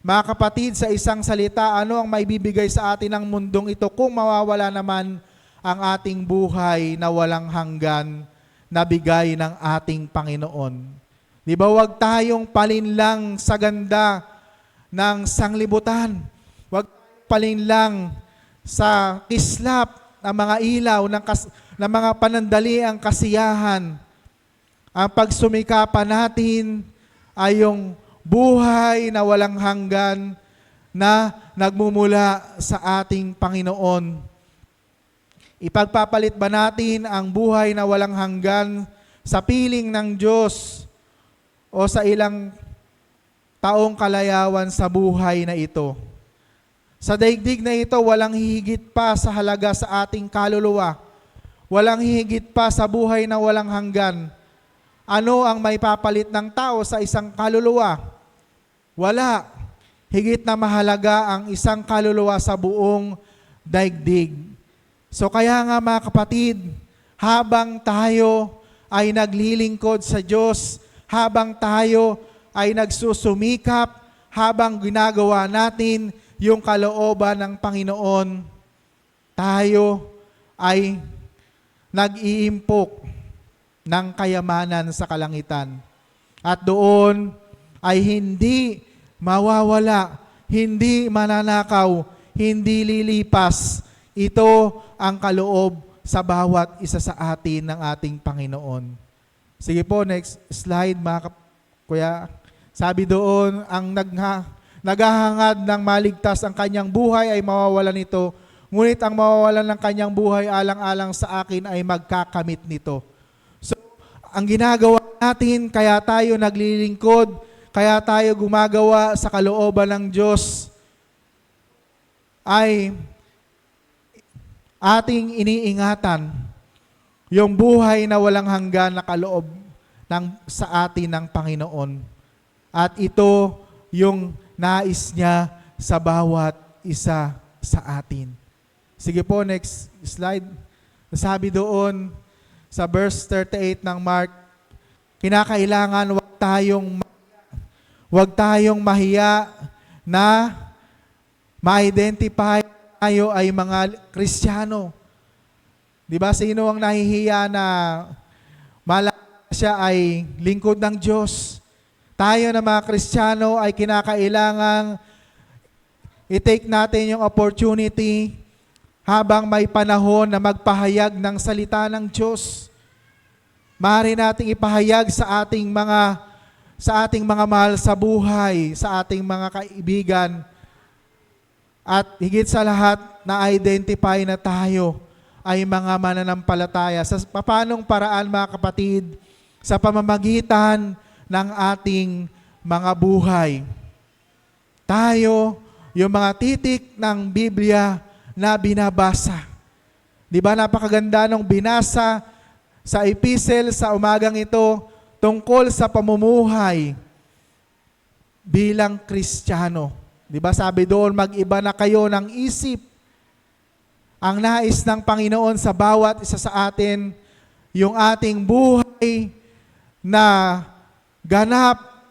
Mga kapatid, sa isang salita, ano ang maibibigay sa atin ng mundong ito kung mawawala naman ang ating buhay na walang hanggan na bigay ng ating Panginoon? Di ba, huwag tayong palinlang sa ganda ng sanglibutan. Huwag palinlang sa kislap ng mga ilaw, ng mga panandaliang kasiyahan. Ang pagsumikapan natin ay yung buhay na walang hanggan na nagmumula sa ating Panginoon. Ipagpapalit ba natin ang buhay na walang hanggan sa piling ng Diyos o sa ilang taong kalayawan sa buhay na ito? Sa daigdig na ito, walang hihigit pa sa halaga sa ating kaluluwa. Walang hihigit pa sa buhay na walang hanggan. Ano ang may papalit ng tao sa isang kaluluwa? Wala. Higit na mahalaga ang isang kaluluwa sa buong daigdig. So kaya nga mga kapatid, habang tayo ay naglilingkod sa Diyos, habang tayo ay nagsusumikap, habang ginagawa natin yung kalooban ng Panginoon, tayo ay nag-iimpok ng kayamanan sa kalangitan. At doon ay hindi mawawala, hindi mananakaw, hindi lilipas. Ito ang kaloob sa bawat isa sa atin ng ating Panginoon. Sige po, next slide mga kuya. Sabi doon, ang naghahangad ng maligtas ang kanyang buhay ay mawawalan nito. Ngunit ang mawawalan ng kanyang buhay alang-alang sa akin ay magkakamit nito. Ang ginagawa natin, kaya tayo naglilingkod, kaya tayo gumagawa sa kalooban ng Diyos, ay ating iniingatan yung buhay na walang hanggan na kaloob sa atin ng Panginoon. At ito yung nais niya sa bawat isa sa atin. Sige po, next slide. Sabi doon, sa verse 38 ng Mark, kinakailangan wag tayong mahiya na ma-identify tayo ay mga Kristiyano. Di ba, sino ang nahihiya na siya ay lingkod ng Diyos? Tayo na mga Kristiyano ay kinakailangang i-take natin yung opportunity habang may panahon na magpahayag ng salita ng Diyos. Maaari nating ipahayag sa ating mga mahal sa buhay, sa ating mga kaibigan, at higit sa lahat na identify na tayo ay mga mananampalataya. Sa papanong paraan mga kapatid, sa pamamagitan ng ating mga buhay. Tayo, yung mga titik ng Biblia na binabasa. Di ba napakaganda nung binasa sa epistle sa umagang ito tungkol sa pamumuhay bilang Kristiyano. Di ba sabi doon, mag-iba na kayo ng isip. Ang nais ng Panginoon sa bawat isa sa atin, yung ating buhay na ganap,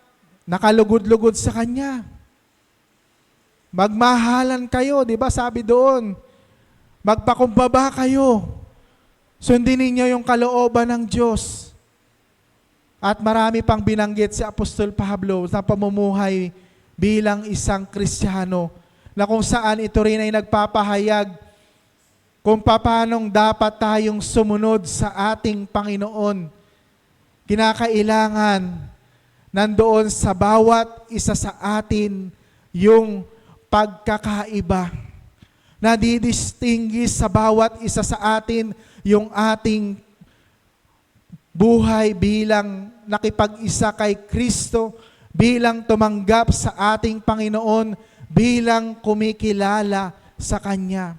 nakalugod-lugod sa Kanya. Magmahalan kayo, di ba sabi doon, magpakumbaba kayo. Sundin ninyo yung kalooban ng Diyos. At marami pang binanggit si Apostol Pablo sa pamumuhay bilang isang Kristiyano, na kung saan ito rin ay nagpapahayag kung paanong dapat tayong sumunod sa ating Panginoon. Kinakailangan nandoon sa bawat isa sa atin yung pagkakaiba. Nadidistinguish sa bawat isa sa atin yung ating buhay bilang nakipag-isa kay Kristo, bilang tumanggap sa ating Panginoon, bilang kumikilala sa Kanya.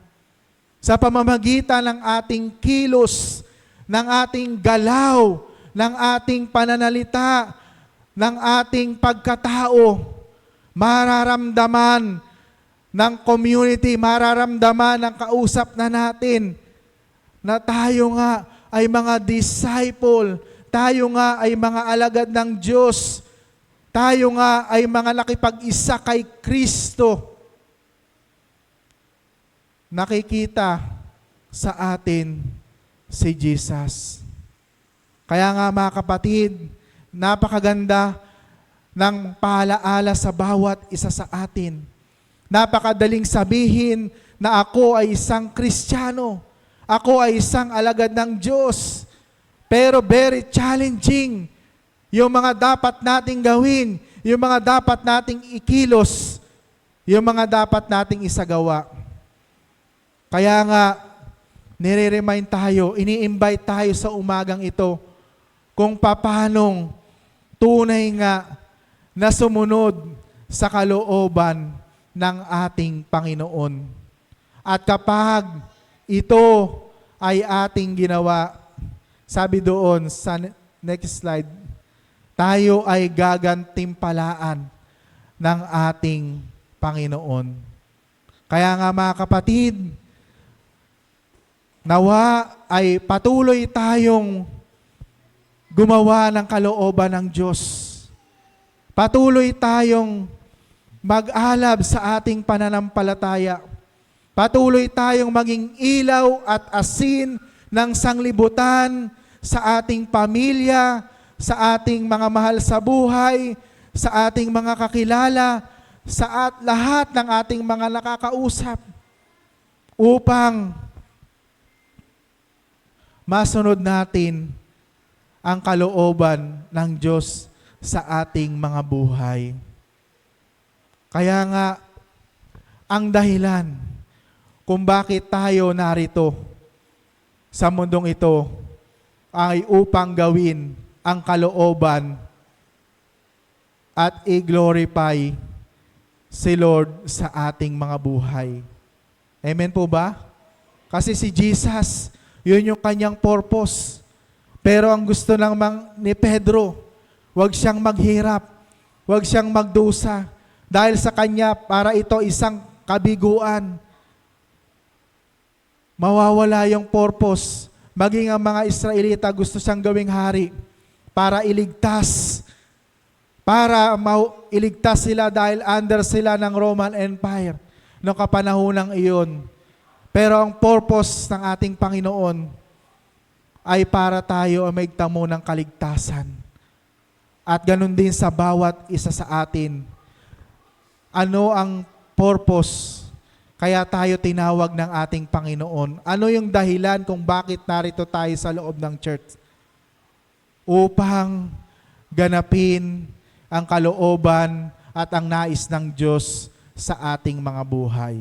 Sa pamamagitan ng ating kilos, ng ating galaw, ng ating pananalita, ng ating pagkatao, mararamdaman ng community, mararamdaman ng kausap na natin na tayo nga ay mga disciple, tayo nga ay mga alagad ng Diyos, tayo nga ay mga nakipag-isa kay Kristo. Nakikita sa atin si Jesus. Kaya nga mga kapatid, napakaganda ng paalaala sa bawat isa sa atin. Napakadaling sabihin na ako ay isang Kristiyano. Ako ay isang alagad ng Diyos. Pero very challenging yung mga dapat nating gawin, yung mga dapat nating ikilos, yung mga dapat nating isagawa. Kaya nga, nire-remind tayo, ini-invite tayo sa umagang ito kung paanong tunay nga na sumunod sa kalooban ng ating Panginoon. At kapag ito ay ating ginawa, sabi doon sa next slide, tayo ay gagantimpalaan ng ating Panginoon. Kaya nga mga kapatid, nawa ay patuloy tayong gumawa ng kalooban ng Diyos. Patuloy tayong mag-alab sa ating pananampalataya. Patuloy tayong maging ilaw at asin ng sanglibutan sa ating pamilya, sa ating mga mahal sa buhay, sa ating mga kakilala, sa lahat ng ating mga nakakausap upang masunod natin ang kalooban ng Diyos sa ating mga buhay. Kaya nga, ang dahilan kung bakit tayo narito sa mundong ito ay upang gawin ang kalooban at i-glorify si Lord sa ating mga buhay. Amen po ba? Kasi si Jesus, yun yung kanyang purpose. Pero ang gusto lang ni Pedro, wag siyang maghirap, wag siyang magdusa. Dahil sa kanya, para ito isang kabiguan. Mawawala yung purpose. Maging ang mga Israelita gusto siyang gawing hari para iligtas. Para iligtas sila dahil under sila ng Roman Empire noong kapanahonang iyon. Pero ang purpose ng ating Panginoon ay para tayo ay maigtamo ng kaligtasan. At ganun din sa bawat isa sa atin. Ano ang purpose? Kaya tayo tinawag ng ating Panginoon. Ano yung dahilan kung bakit narito tayo sa loob ng church? Upang ganapin ang kalooban at ang nais ng Diyos sa ating mga buhay.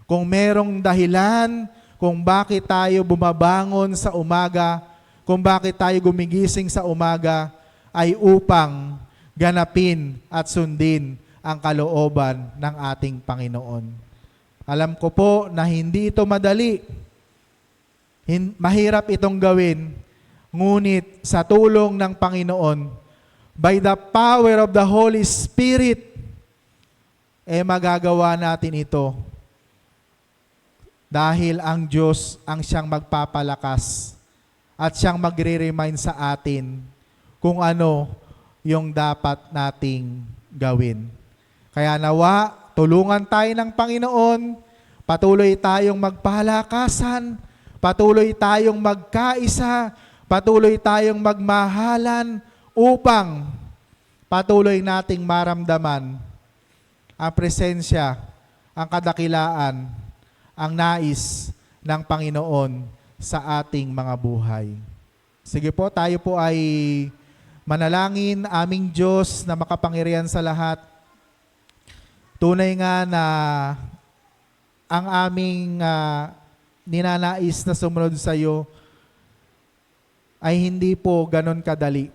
Kung merong dahilan kung bakit tayo bumabangon sa umaga, kung bakit tayo gumigising sa umaga, ay upang ganapin at sundin ang kalooban ng ating Panginoon. Alam ko po na hindi ito madali. Mahirap itong gawin, ngunit sa tulong ng Panginoon, by the power of the Holy Spirit, magagawa natin ito. Dahil ang Diyos ang siyang magpapalakas at siyang magre-remind sa atin kung ano yung dapat nating gawin. Kaya nawa, tulungan tayo ng Panginoon, patuloy tayong magpalakasan, patuloy tayong magkaisa, patuloy tayong magmahalan upang patuloy nating maramdaman ang presensya, ang kadakilaan, ang nais ng Panginoon sa ating mga buhay. Sige po, tayo po ay manalangin, aming Diyos na makapangyarihan sa lahat. Tunay nga na ang aming ninanais na sumunod sa iyo ay hindi po ganon kadali.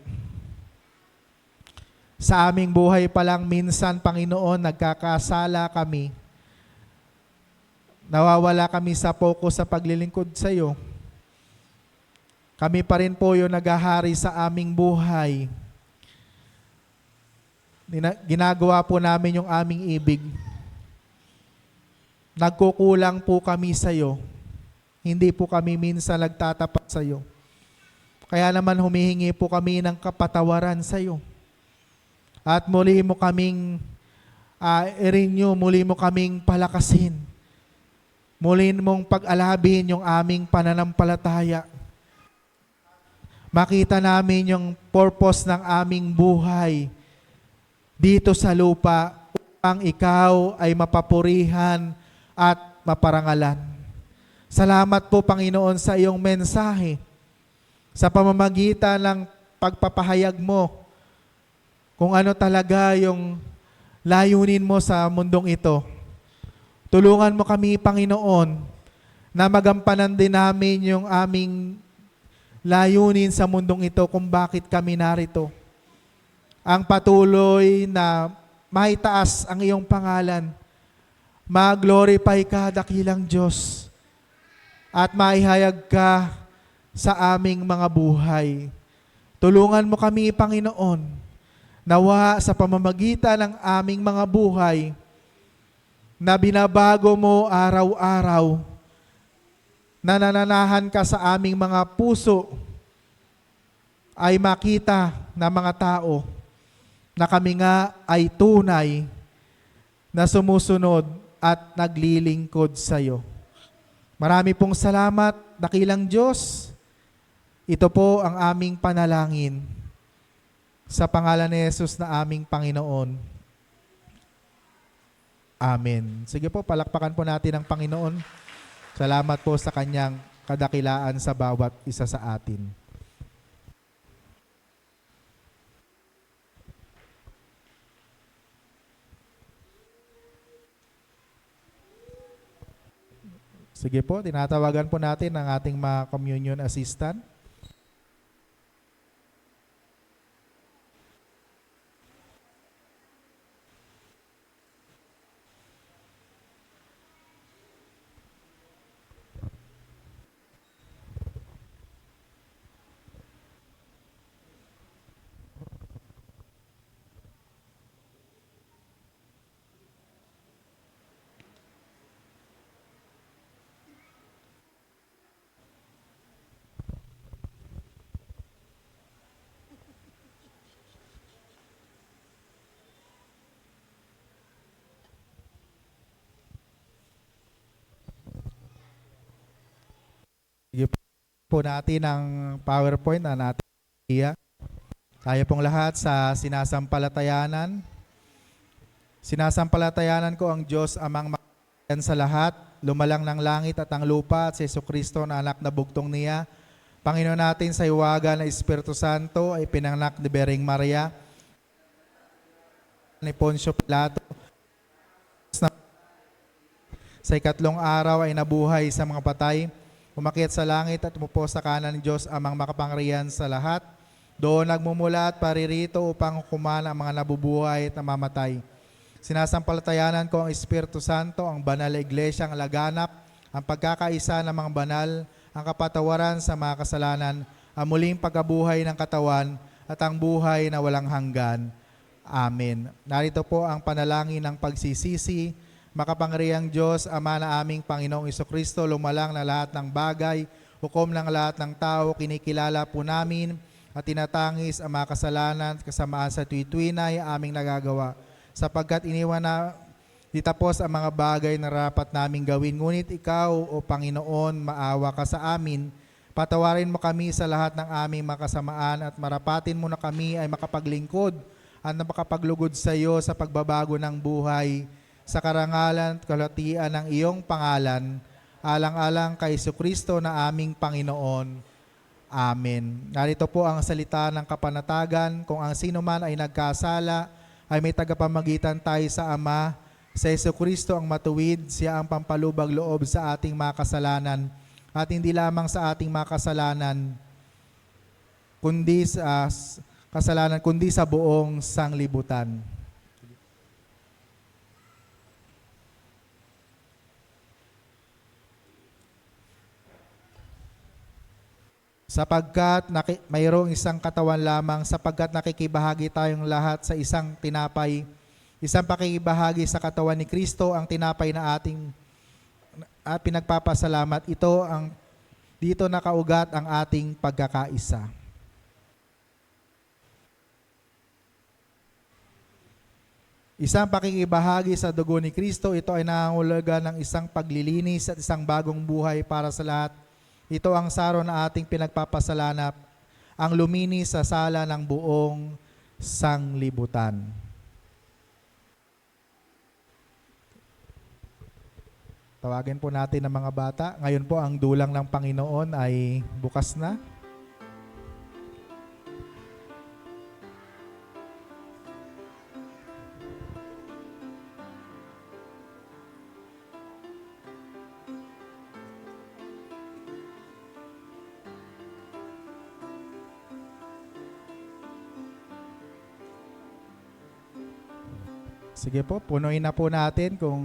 Sa aming buhay pa lang minsan, Panginoon, nagkakasala kami. Nawawala kami sa focus sa paglilingkod sa iyo. Kami pa rin po yung naghahari sa aming buhay. Ginagawa po namin yung aming ibig. Nagkukulang po kami sa iyo. Hindi po kami minsan nagtatapat sa iyo. Kaya naman humihingi po kami ng kapatawaran sa iyo. At muli mo kaming i-renew, muli mo kaming palakasin. Muli mong pag-alabin yung aming pananampalataya. Makita namin yung purpose ng aming buhay dito sa lupa upang ikaw ay mapapurihan at maparangalan. Salamat po, Panginoon, sa iyong mensahe sa pamamagitan ng pagpapahayag mo kung ano talaga yung layunin mo sa mundong ito. Tulungan mo kami, Panginoon, na magampanan din namin yung aming layunin sa mundong ito kung bakit kami narito. Ang patuloy na maitaas ang iyong pangalan, ma-glorify ka, dakilang Diyos, at maihayag ka sa aming mga buhay. Tulungan mo kami, Panginoon, nawa sa pamamagitan ng aming mga buhay na binabago mo araw-araw, nananahan ka sa aming mga puso, ay makita ng mga tao na kami nga ay tunay na sumusunod at naglilingkod sa iyo. Marami pong salamat, dakilang Diyos. Ito po ang aming panalangin sa pangalan ni Jesus na aming Panginoon. Amen. Sige po, palakpakan po natin ang Panginoon. Salamat po sa kanyang kadakilaan sa bawat isa sa atin. Sige po, tinatawagan po natin ang ating mga communion assistant. Sige po natin ang PowerPoint na natin. Tayo pong lahat sa sinasampalatayanan. Sinasampalatayanan ko ang Diyos amang makayan sa lahat, lumalang ng langit at ang lupa at si Jesucristo na anak na bugtong niya. Panginoon natin sa iwaga na Espiritu Santo ay pinanganak ni Bering Maria, ni Poncio Pilato. Sa ikatlong araw ay nabuhay sa mga patay, umakyat sa langit at umupo sa kanan ng Diyos amang makapangyarihan sa lahat. Doon nagmumula at paririto upang hukuman ang mga nabubuhay at namamatay. Sinasampalatayanan ko ang Espiritu Santo, ang banal na iglesia, ang laganap, ang pagkakaisa ng mga banal, ang kapatawaran sa mga kasalanan, ang muling pagkabuhay ng katawan, at ang buhay na walang hanggan. Amen. Narito po ang panalangin ng pagsisisi. Makapangyarihang Diyos, Ama na aming Panginoong Jesucristo, lumalang na lahat ng bagay, hukom ng lahat ng tao, kinikilala po namin at tinatangis ang mga kasalanan at kasamaan sa tuwi-tuwi aming nagagawa. Sapagkat iniwan na ditapos ang mga bagay na rapat naming gawin. Ngunit ikaw, O Panginoon, maawa ka sa amin. Patawarin mo kami sa lahat ng aming makasamaan at marapatin mo na kami ay makapaglingkod at makapaglugod sa iyo sa pagbabago ng buhay, sa karangalan at kalatian ng iyong pangalan, alang-alang kay Jesucristo na aming Panginoon. Amen. Narito po ang salita ng kapanatagan. Kung ang sino man ay nagkasala, ay may tagapamagitan tayo sa Ama, sa Jesucristo ang matuwid, siya ang pampalubag loob sa ating mga kasalanan, at hindi lamang sa ating mga kasalanan, kundi sa buong sanglibutan. Sapagkat mayroong isang katawan lamang, sapagkat nakikibahagi tayong lahat sa isang tinapay, isang pakikibahagi sa katawan ni Kristo, ang tinapay na ating at pinagpapasalamat. Dito nakaugat ang ating pagkakaisa. Isang pakikibahagi sa dugo ni Kristo, ito ay nangangahulugan ng isang paglilinis at isang bagong buhay para sa lahat. Ito ang saro na ating pinagpapasalanap. ang luminis sa sala ng buong sanglibutan. Tawagin po natin ang mga bata. Ngayon po ang dulang ng Panginoon ay bukas na. Sige po, punuin na po natin kung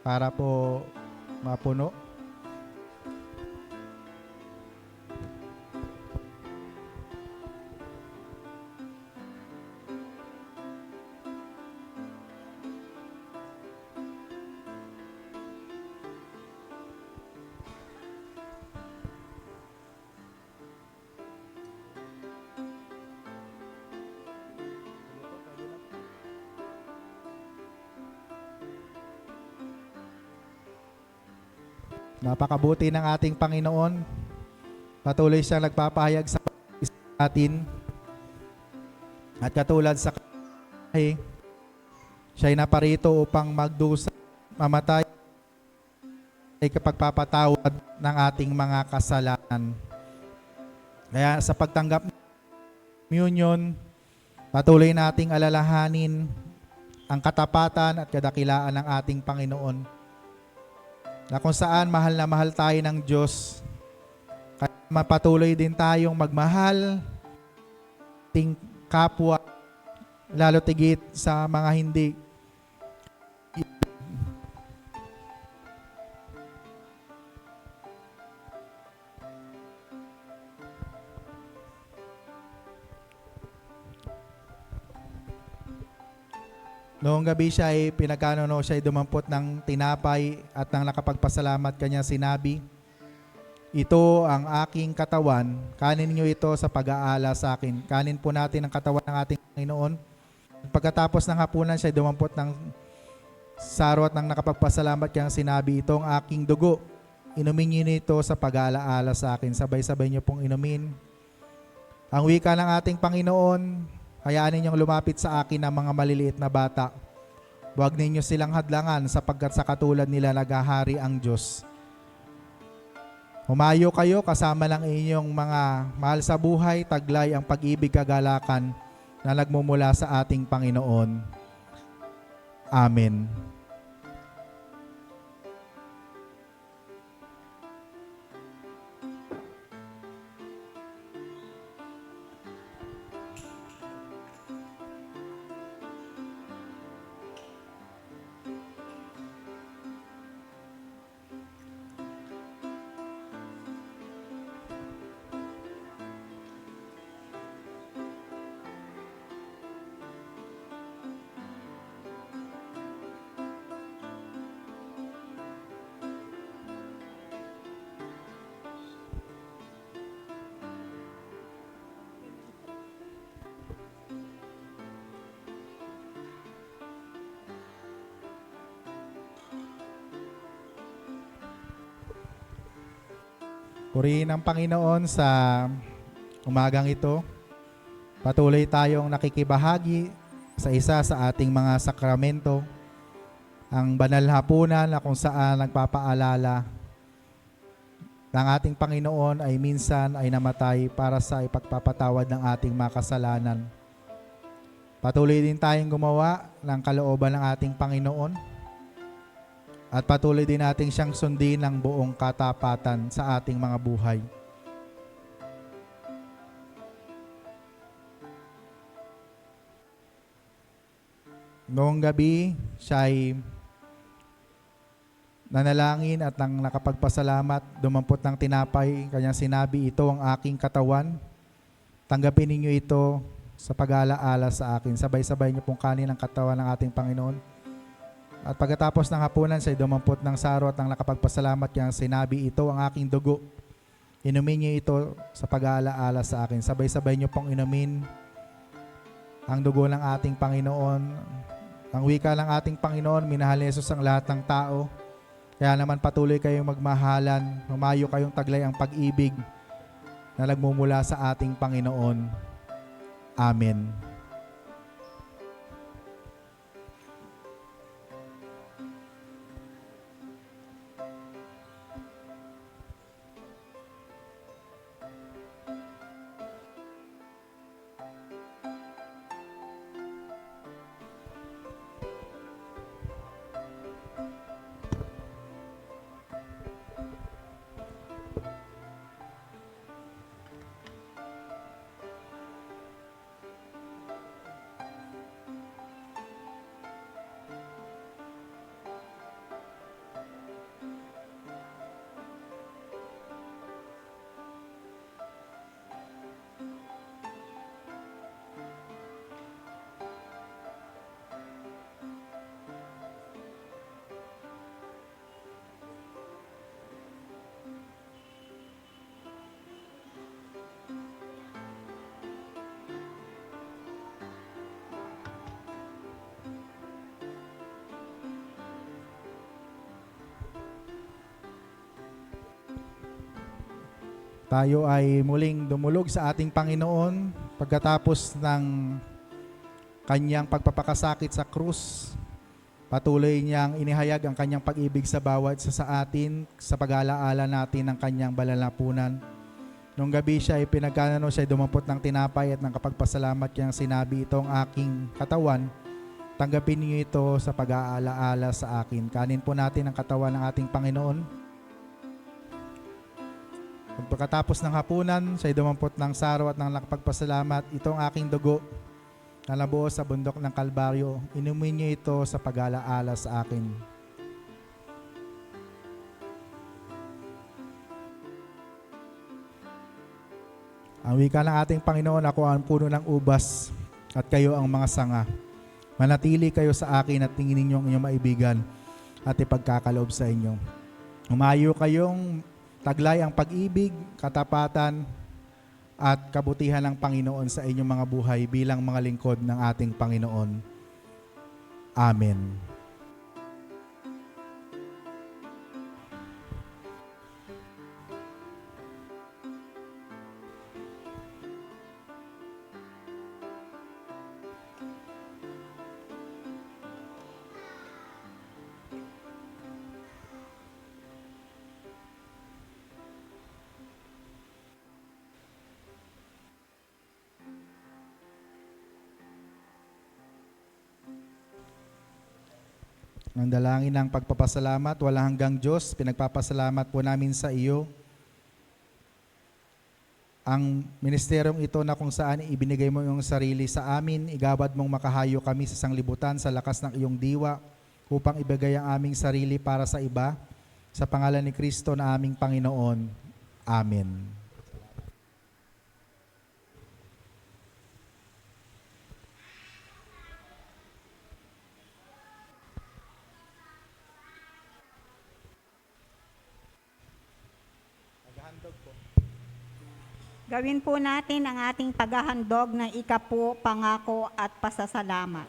para po mapuno. Napakabuti ng ating Panginoon. Patuloy siyang nagpapahayag sa atin. At katulad sa kahay, siya'y naparito upang magdusa, mamatay, ay kapagpapatawad ng ating mga kasalanan. Kaya sa pagtanggap ng communion, patuloy nating alalahanin ang katapatan at kadakilaan ng ating Panginoon, na kung saan mahal na mahal tayo ng Diyos. Kaya mapatuloy din tayong magmahal ting kapwa, lalo tigit sa mga hindi. Noong gabi siya ay pinagkanono, siya ay dumampot ng tinapay at nang nakapagpasalamat kanya sinabi, "Ito ang aking katawan, kanin niyo ito sa pag-aala sa akin." Kanin po natin ang katawan ng ating Panginoon. Pagkatapos ng hapunan, siya ay dumampot ng saro at nang nakapagpasalamat kanya sinabi, "Ito ang aking dugo, inumin niyo nito sa pag-aala sa akin." Sabay-sabay niyo pong inumin. Ang wika ng ating Panginoon, hayaan ninyong lumapit sa akin ang mga maliliit na bata. Huwag ninyo silang hadlangan sapagkat sa katulad nila naghahari ang Diyos. Humayo kayo kasama ng inyong mga mahal sa buhay, taglay ang pag-ibig kagalakan na nagmumula sa ating Panginoon. Amen. Purihin ang Panginoon sa umagang ito. Patuloy tayong nakikibahagi sa isa sa ating mga sakramento, ang banal hapunan na kung saan nagpapaalala ng ating Panginoon ay minsan ay namatay para sa ipagpapatawad ng ating mga kasalanan. Patuloy din tayong gumawa ng kalooban ng ating Panginoon. At patuloy din natin siyang sundin ng buong katapatan sa ating mga buhay. Noong gabi, siya ay nanalangin at nang nakapagpasalamat, dumampot ng tinapay, kanyang sinabi, "Ito ang aking katawan. Tanggapin ninyo ito sa pag-alaala sa akin." Sabay-sabay niyo pong kanin ang katawan ng ating Panginoon. At pagkatapos ng hapunan, siya dumampot ng saro at nang nakapagpasalamat kaya sinabi, "Ito ang aking dugo. Inumin niyo ito sa pag-aalaala sa akin." Sabay-sabay niyo pong inumin ang dugo ng ating Panginoon. Ang wika ng ating Panginoon, minahal ni Jesus ang lahat ng tao. Kaya naman patuloy kayong magmahalan, humayo kayong taglay ang pag-ibig. na nagmumula sa ating Panginoon. Amen. Tayo ay muling dumulog sa ating Panginoon pagkatapos ng kanyang pagpapakasakit sa krus. Patuloy niyang inihayag ang kanyang pag-ibig sa bawat isa sa atin sa pag-alaala natin ng kanyang balalapunan. Nung gabi siya ay pinagkanano, siya ay dumampot ng tinapay at ng kapagpasalamat niyang sinabi, "Itong aking katawan, tanggapin niyo ito sa pag-aalaala sa akin." Kanin po natin ang katawan ng ating Panginoon. Pagkatapos ng hapunan, siya ay dumampot ng saro at ng nakapagpasalamat, "Itong aking dugo na nabuhos sa bundok ng Kalbaryo, inumin niyo ito sa pag-aalaala sa akin." Ang wika ng ating Panginoon, "Ako ang puno ng ubas at kayo ang mga sanga. Manatili kayo sa akin at tingin ninyo ang inyong maibigan at ipagkakaloob sa inyo. Umayo kayong taglay ang pag-ibig, katapatan, at kabutihan ng Panginoon sa inyong mga buhay bilang mga lingkod ng ating Panginoon. Amen. Ang dalangin ng pagpapasalamat, wala hanggang Diyos, pinagpapasalamat po namin sa iyo. Ang ministeryong ito na kung saan ibinigay mo iyong sarili sa amin, igawad mong makahayo kami sa sanglibutan sa lakas ng iyong diwa upang ibigay ang aming sarili para sa iba. Sa pangalan ni Kristo na aming Panginoon. Amen. Gawin po natin ang ating paghahandog ng ikapu, pangako at pasasalamat.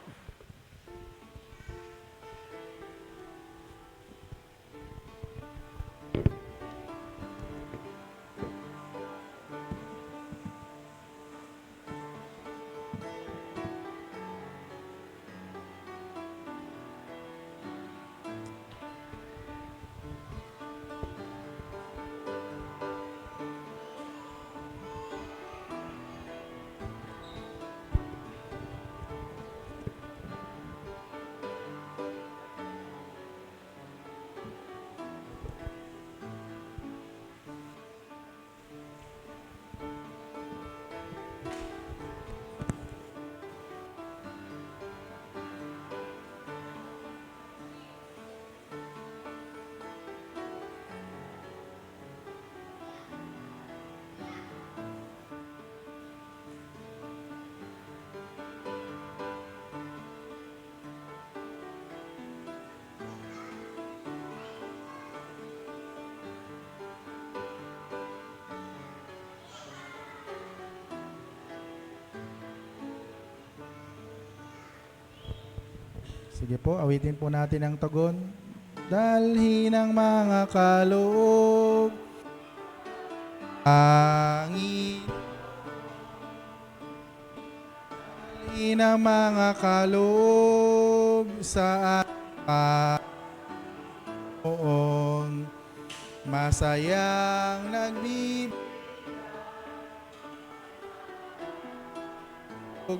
Sige po, awitin po natin ang tugon. Dalhin ang mga kaloob Angin ng mga kaloob sa Panginoon, masayang nagbibigay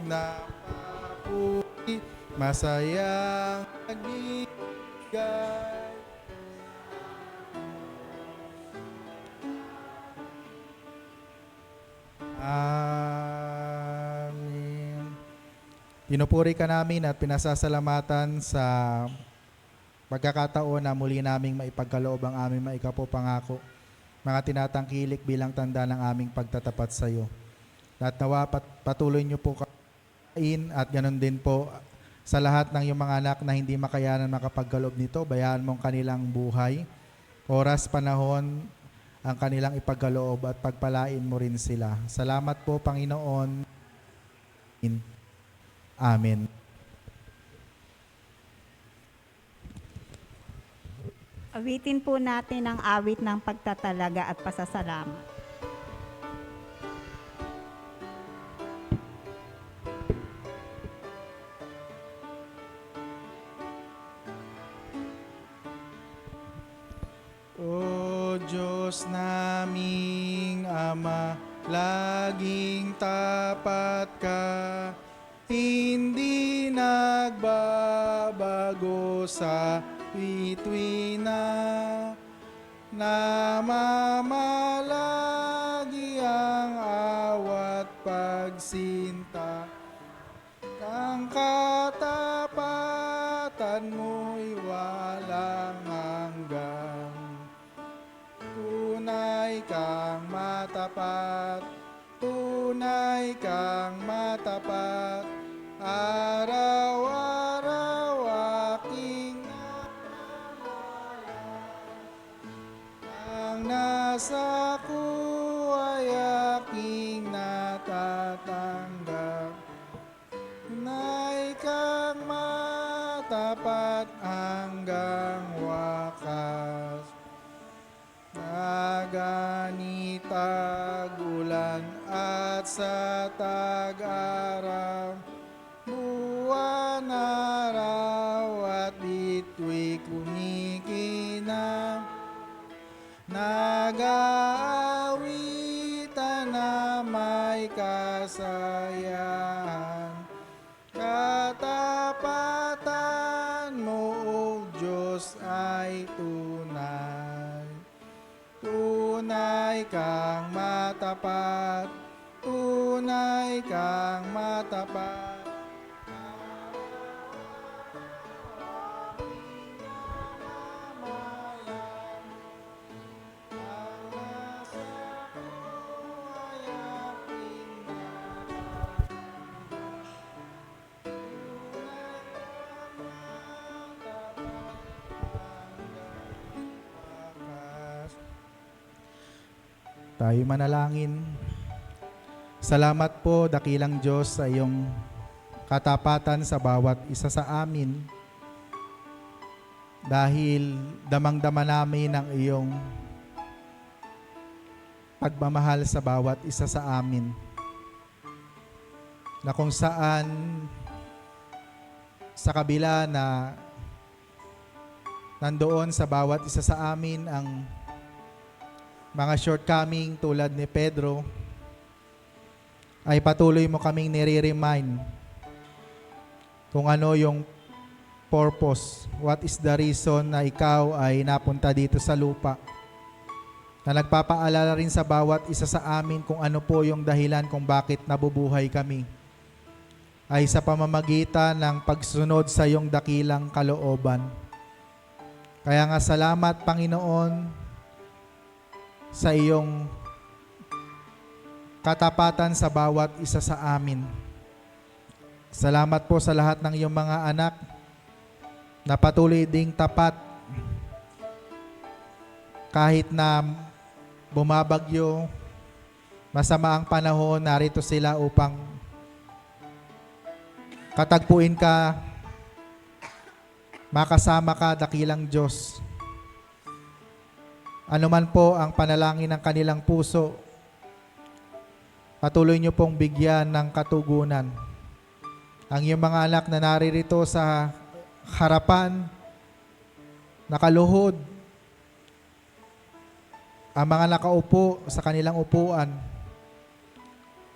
na papuri, masayang nagbibigay. Amen. Pinupuri ka namin at pinasasalamatan sa pagkakataon na muli naming maipagkaloob ang aming maikapo pangako, mga tinatangkilik bilang tanda ng aming pagtatapat sa iyo. At nawa patuloy niyo po kain at ganun din po sa lahat ng iyong mga anak na hindi makayanan makapagkaloob nito, bayaan mong kanilang buhay, oras, panahon, ang kanilang ipagkaloob at pagpalain mo rin sila. Salamat po, Panginoon. Amen. Awitin po natin ang awit ng pagtatalaga at pasasalamat. O Diyos naming Ama, laging tapat ka, hindi nagbabago sa tuwina, namamalagi ang awat pagsinta. Ang katapatan mo'y walang hanggan. Tunay kang matapat, tunay kang matapat, araw-araw aking ang nasa ko ay aking natatanggap. Tunay kang matapat hanggang wakas. Naganit tag-ulan at sa tag-araw, buwan, araw at bitu'y kumikinang. Nag-aawitan na may kasayahan. Katapatan mo, O Diyos, ay tunay. Tunay kang matapat, tunay kang matapat. Tayo manalangin. Salamat po, dakilang Diyos, sa iyong katapatan sa bawat isa sa amin. Dahil damang-dama namin ang iyong pagmamahal sa bawat isa sa amin. Na kung saan sa kabila na nandoon sa bawat isa sa amin ang mga shortcoming tulad ni Pedro, ay patuloy mo kaming nire-remind kung ano yung purpose, what is the reason na ikaw ay napunta dito sa lupa. Na nagpapaalala rin sa bawat isa sa amin kung ano po yung dahilan kung bakit nabubuhay kami. Ay sa pamamagitan ng pagsunod sa iyong dakilang kalooban. Kaya nga salamat, Panginoon, sa iyong katapatan sa bawat isa sa amin. Salamat po sa lahat ng iyong mga anak na patuloy ding tapat kahit na bumabagyo, masama ang panahon, narito sila upang katagpuin ka, makasama ka, dakilang Diyos. Ano man po ang panalangin ng kanilang puso, patuloy niyo pong bigyan ng katugunan ang iyong mga anak na naririto sa harapan, nakaluhod, ang mga nakaupo sa kanilang upuan,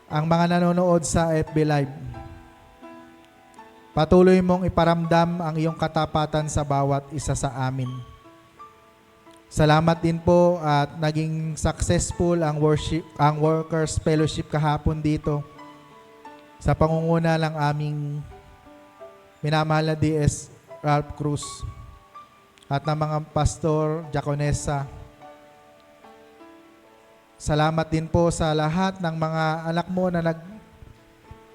ang mga nanonood sa FB Live. Patuloy mong iparamdam ang iyong katapatan sa bawat isa sa amin. Salamat din po at naging successful ang Workers Fellowship kahapon dito sa pangunguna ng aming minamahal na DS Ralph Cruz at ng mga pastor, diakonessa. Salamat din po sa lahat ng mga anak mo na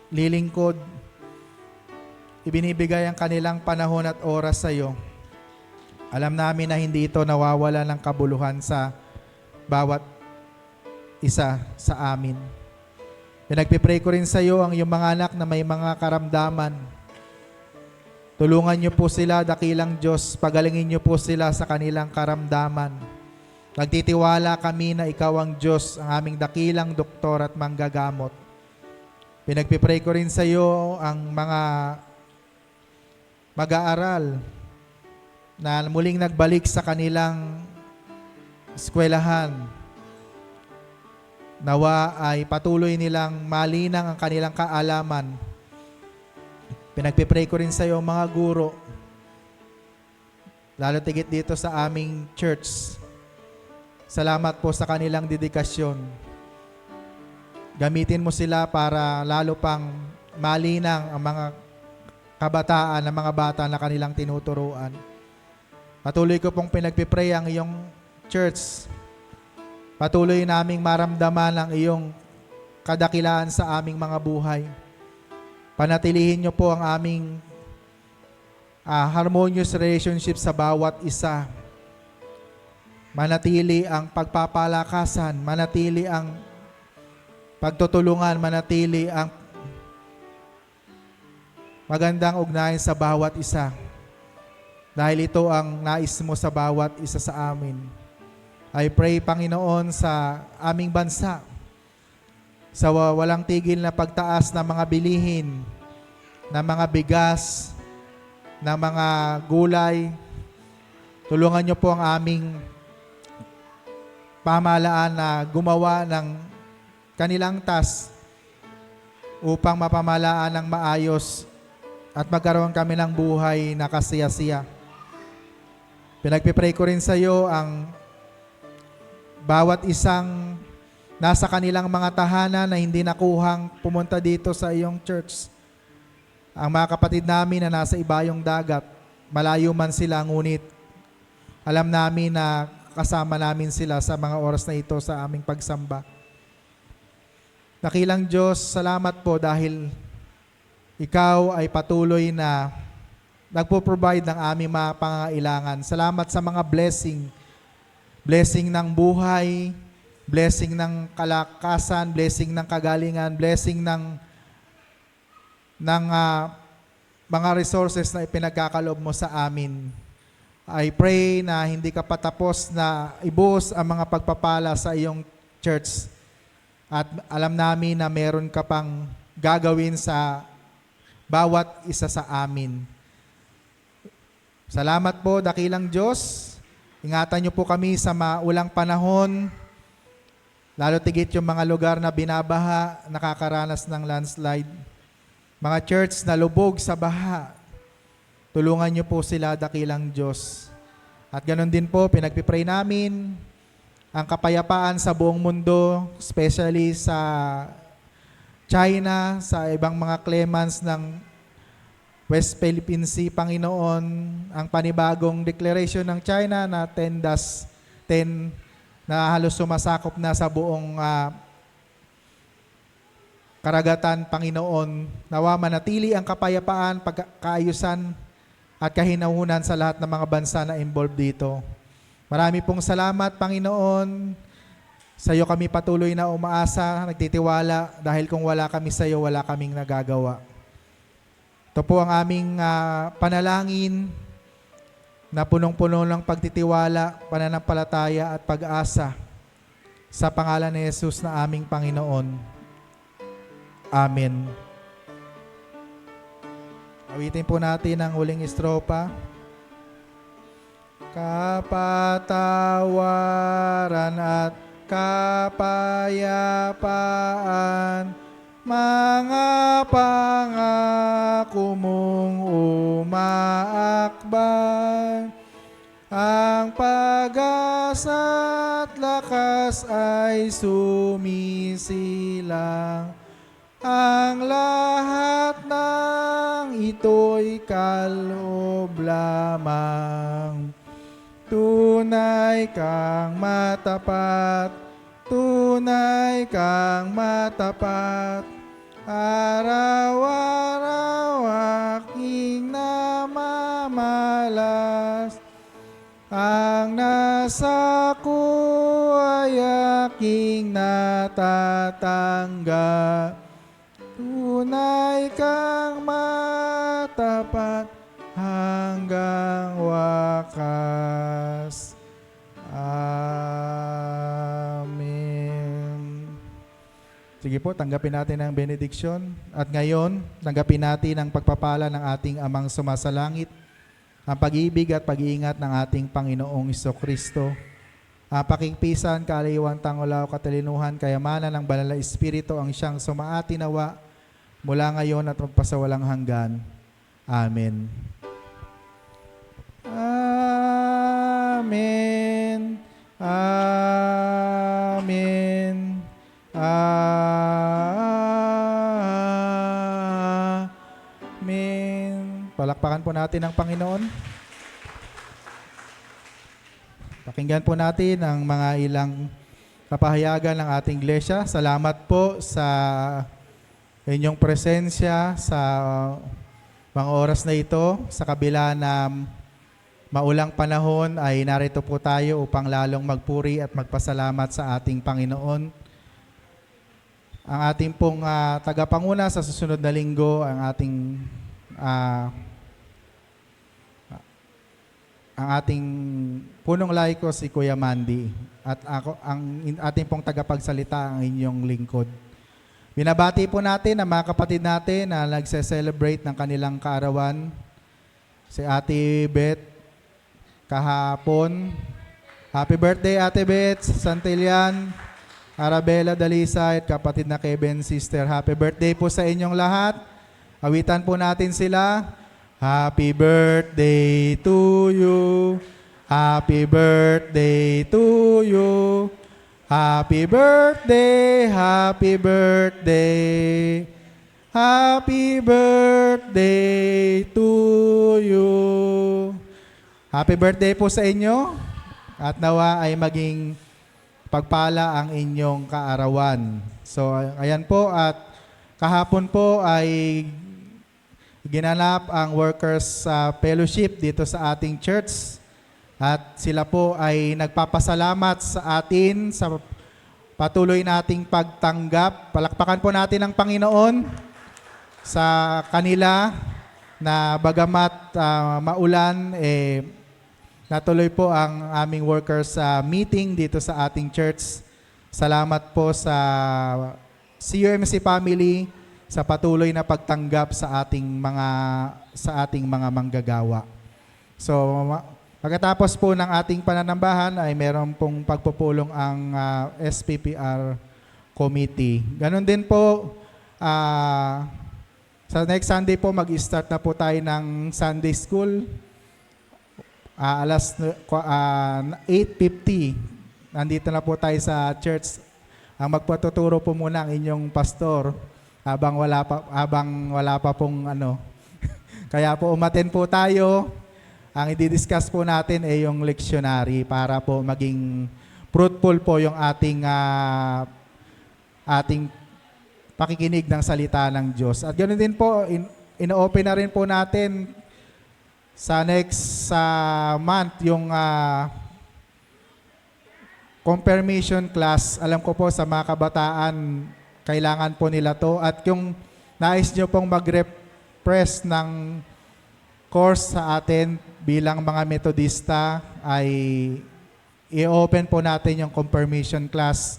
naglilingkod. Ibinibigay ang kanilang panahon at oras sa iyo. Alam namin na hindi ito nawawala ng kabuluhan sa bawat isa sa amin. Pinagpipray ko rin sa iyo ang iyong mga anak na may mga karamdaman. Tulungan niyo po sila, dakilang Diyos. Pagalingin niyo po sila sa kanilang karamdaman. Nagtitiwala kami na ikaw ang Diyos, ang aming dakilang doktor at manggagamot. Pinagpipray ko rin sa iyo ang mga mag-aaral na muling nagbalik sa kanilang eskwelahan. Nawa ay patuloy nilang malinang ang kanilang kaalaman. Pinagpipray ko rin sa iyo mga guro, lalo tigit dito sa aming church. Salamat po sa kanilang dedikasyon. Gamitin mo sila para lalo pang malinang ang mga kabataan, ang mga bata na kanilang tinuturuan. Patuloy ko pong pinagpipray ang iyong church. Patuloy naming maramdaman ang iyong kadakilaan sa aming mga buhay. Panatilihin niyo po ang aming harmonious relationship sa bawat isa. Manatili ang pagpapalakasan, manatili ang pagtutulungan, manatili ang magandang ugnayan sa bawat isa. Dahil ito ang nais mo sa bawat isa sa amin. I pray, Panginoon, sa aming bansa, sa walang tigil na pagtaas ng mga bilihin, ng mga bigas, ng mga gulay. Tulungan niyo po ang aming pamahalaan na gumawa ng kanilang task upang mapamahalaan ng maayos at magkaroon kami ng buhay na kasiyasiya. Pinagpipray ko rin sa iyo ang bawat isang nasa kanilang mga tahanan na hindi nakuhang pumunta dito sa iyong church. Ang mga kapatid namin na nasa ibayong dagat, malayo man sila, ngunit alam namin na kasama namin sila sa mga oras na ito sa aming pagsamba. Dakilang Diyos, salamat po dahil ikaw ay patuloy na nagpo-provide ng aming mga pangangailangan. Salamat sa mga blessing ng buhay, blessing ng kalakasan, blessing ng kagalingan, blessing ng mga resources na ipinagkakalob mo sa amin. I pray na hindi ka patapos na ibuhos ang mga pagpapala sa iyong church. At alam namin na meron ka pang gagawin sa bawat isa sa amin. Salamat po, dakilang Diyos. Ingatan niyo po kami sa maulang panahon, lalo tigit yung mga lugar na binabaha, nakakaranas ng landslide. Mga church na lubog sa baha, tulungan niyo po sila, dakilang Diyos. At ganoon din po, pinagpipray namin ang kapayapaan sa buong mundo, especially sa China, sa ibang mga claimants ng West Philippine Sea, Panginoon, ang panibagong declaration ng China na 10-10 na halos sumasakop na sa buong karagatan, Panginoon. Nawa manatili ang kapayapaan, pagkaayusan at kahinahunan sa lahat ng mga bansa na involved dito. Marami pong salamat, Panginoon. Sa iyo kami patuloy na umaasa, nagtitiwala, dahil kung wala kami sa iyo, wala kaming nagagawa. Ito po ang aming panalangin na punong-puno ng pagtitiwala, pananampalataya at pag-asa sa pangalan ni Jesus na aming Panginoon. Amen. Awitin po natin ang huling estropa. Kapatawaran at kapayapaan, mga pangako mong umaakbay. Ang pag-asa at lakas ay sumisilang. Ang lahat ng ito'y kaloob lamang. Tunay kang matapat, tunay kang matapat. Araw-araw aking namamalas. Ang nasa ko ay aking natatanggap. Tunay kang matapat hanggang wakas. Amen. Sige po, tanggapin natin ang benediksyon. At ngayon, tanggapin natin ang pagpapala ng ating Amang sumasalangit, ang pag-ibig at pag-iingat ng ating Panginoong Jesucristo, ang pakikpisan, kaaliwan, tangulaw, katalinuhan, kayamanan ng Banal na Espiritu ang siyang sumaatinawa mula ngayon at magpasawalang hanggan. Amen. Amen. Amen. Amen. Palakpakan po natin ang Panginoon. Pakinggan po natin ang mga ilang kapahayagan ng ating iglesia. Salamat po sa inyong presensya sa mga oras na ito. Sa kabila na maulang panahon ay narito po tayo upang lalong magpuri at magpasalamat sa ating Panginoon. Ang ating pong tagapanguna sa susunod na linggo, ang ating punong laiko si Kuya Mandy, at ang ating pong tagapagsalita ang inyong lingkod. Binabati po natin ang mga kapatid natin na nagse-celebrate ng kanilang kaarawan. Si Ate Beth kahapon. Happy birthday Ate Beth Santillan, Arabella Dalisay at kapatid na Kevin sister. Happy birthday po sa inyong lahat. Awitan po natin sila. Happy birthday to you. Happy birthday to you. Happy birthday, happy birthday. Happy birthday to you. Happy birthday po sa inyo at nawa ay maging pagpala ang inyong kaarawan. So ayan po, at kahapon po ay ginanap ang workers fellowship dito sa ating church. At sila po ay nagpapasalamat sa atin sa patuloy nating pagtanggap. Palakpakan po natin ang Panginoon sa kanila na bagamat maulan, natuloy po ang aming workers meeting dito sa ating church. Salamat po sa CUMC family sa patuloy na pagtanggap sa ating mga manggagawa. So pagkatapos po ng ating pananambahan ay meron pong pagpupulong ang SPPR committee. Ganon din po, sa next Sunday po mag-start na po tayo ng Sunday School. Alas 8:50, nandito na po tayo sa church. Ang magpatuturo po muna ang inyong pastor habang wala pa pong ano. Kaya po umaten po tayo. Ang i-discuss po natin ay yung lectionary para po maging fruitful po yung ating pakikinig ng salita ng Diyos. At ganoon din po, ino-open na rin po natin sa next month yung confirmation class. Alam ko po sa mga kabataan, kailangan po nila to. At yung nais nyo pong mag-repress ng course sa atin bilang mga Metodista, ay i-open po natin yung confirmation class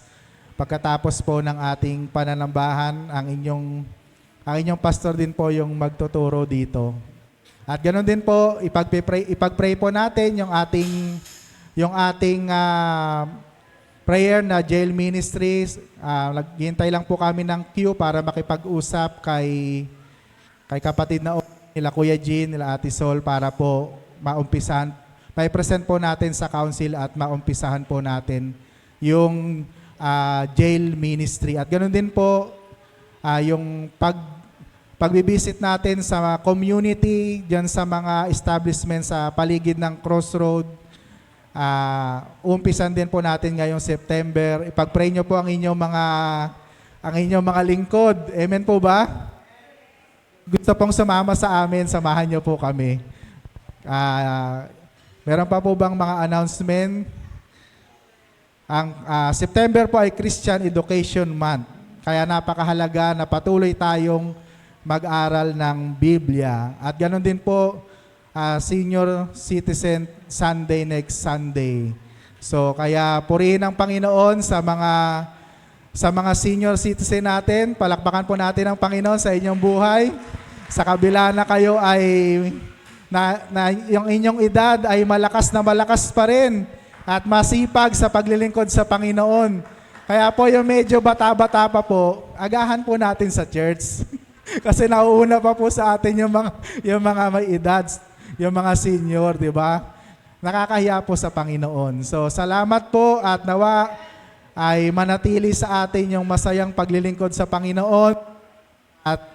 Pagkatapos po ng ating pananambahan, ang inyong pastor din po yung magtuturo dito. At ganoon din po, ipag-pray po natin yung ating prayer na jail ministries. Naghihintay lang po kami ng queue para makipag-usap kay kapatid na nila Kuya Jean, nila Ate Sol para po maumpisahan. May present po natin sa council at maumpisahan po natin yung jail ministry. At ganoon din po, yung pagbibisit natin sa community, dyan sa mga establishment sa paligid ng Crossroad. Umpisan din po natin ngayong September. Ipag-pray nyo po ang inyong mga lingkod. Amen po ba? Gusto pong sumama sa amin, samahan nyo po kami. Meron pa po bang mga announcement? Ang September po ay Christian Education Month. Kaya napakahalaga na patuloy tayong mag-aral ng Biblia. At ganoon din po, Senior Citizen Sunday next Sunday. So kaya purihin ang Panginoon sa mga senior citizen natin. Palakpakan po natin ang Panginoon sa inyong buhay. Sa kabila na kayo ay yung inyong edad ay malakas na malakas pa rin at masipag sa paglilingkod sa Panginoon. Kaya po yung medyo bata-bata pa po, agahan po natin sa church. Kasi nauuna pa po sa atin yung mga may edad, yung mga senior, di ba? Nakakahiya po sa Panginoon. So salamat po at nawa ay manatili sa atin yung masayang paglilingkod sa Panginoon. At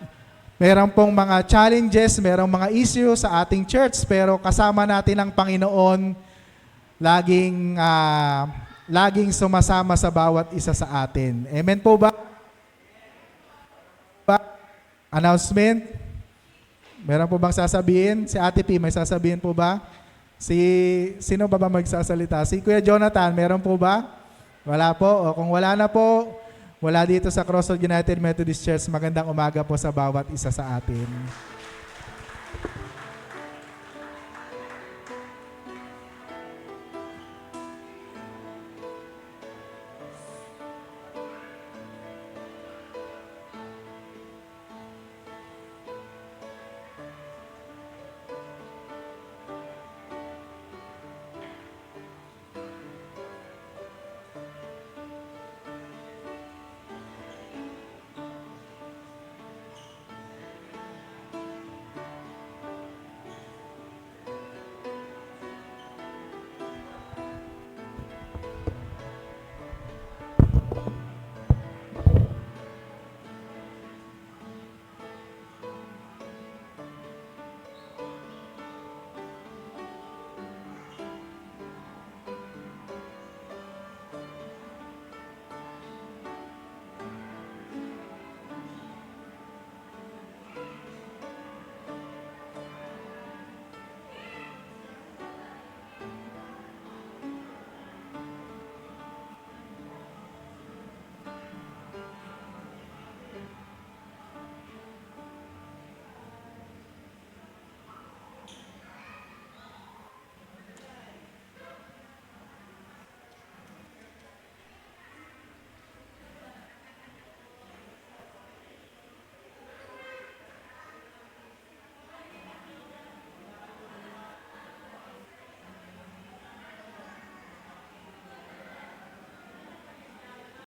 meron pong mga challenges, merong mga issues sa ating church, pero kasama natin ang Panginoon, laging sumasama sa bawat isa sa atin. Amen po ba? Announcement? Meron po bang sasabihin? Si Ate P, may sasabihin po ba? Sino ba magsasalita? Si Kuya Jonathan, meron po ba? Wala po. O kung wala na po, wala dito sa Crossroad United Methodist Church, magandang umaga po sa bawat isa sa atin.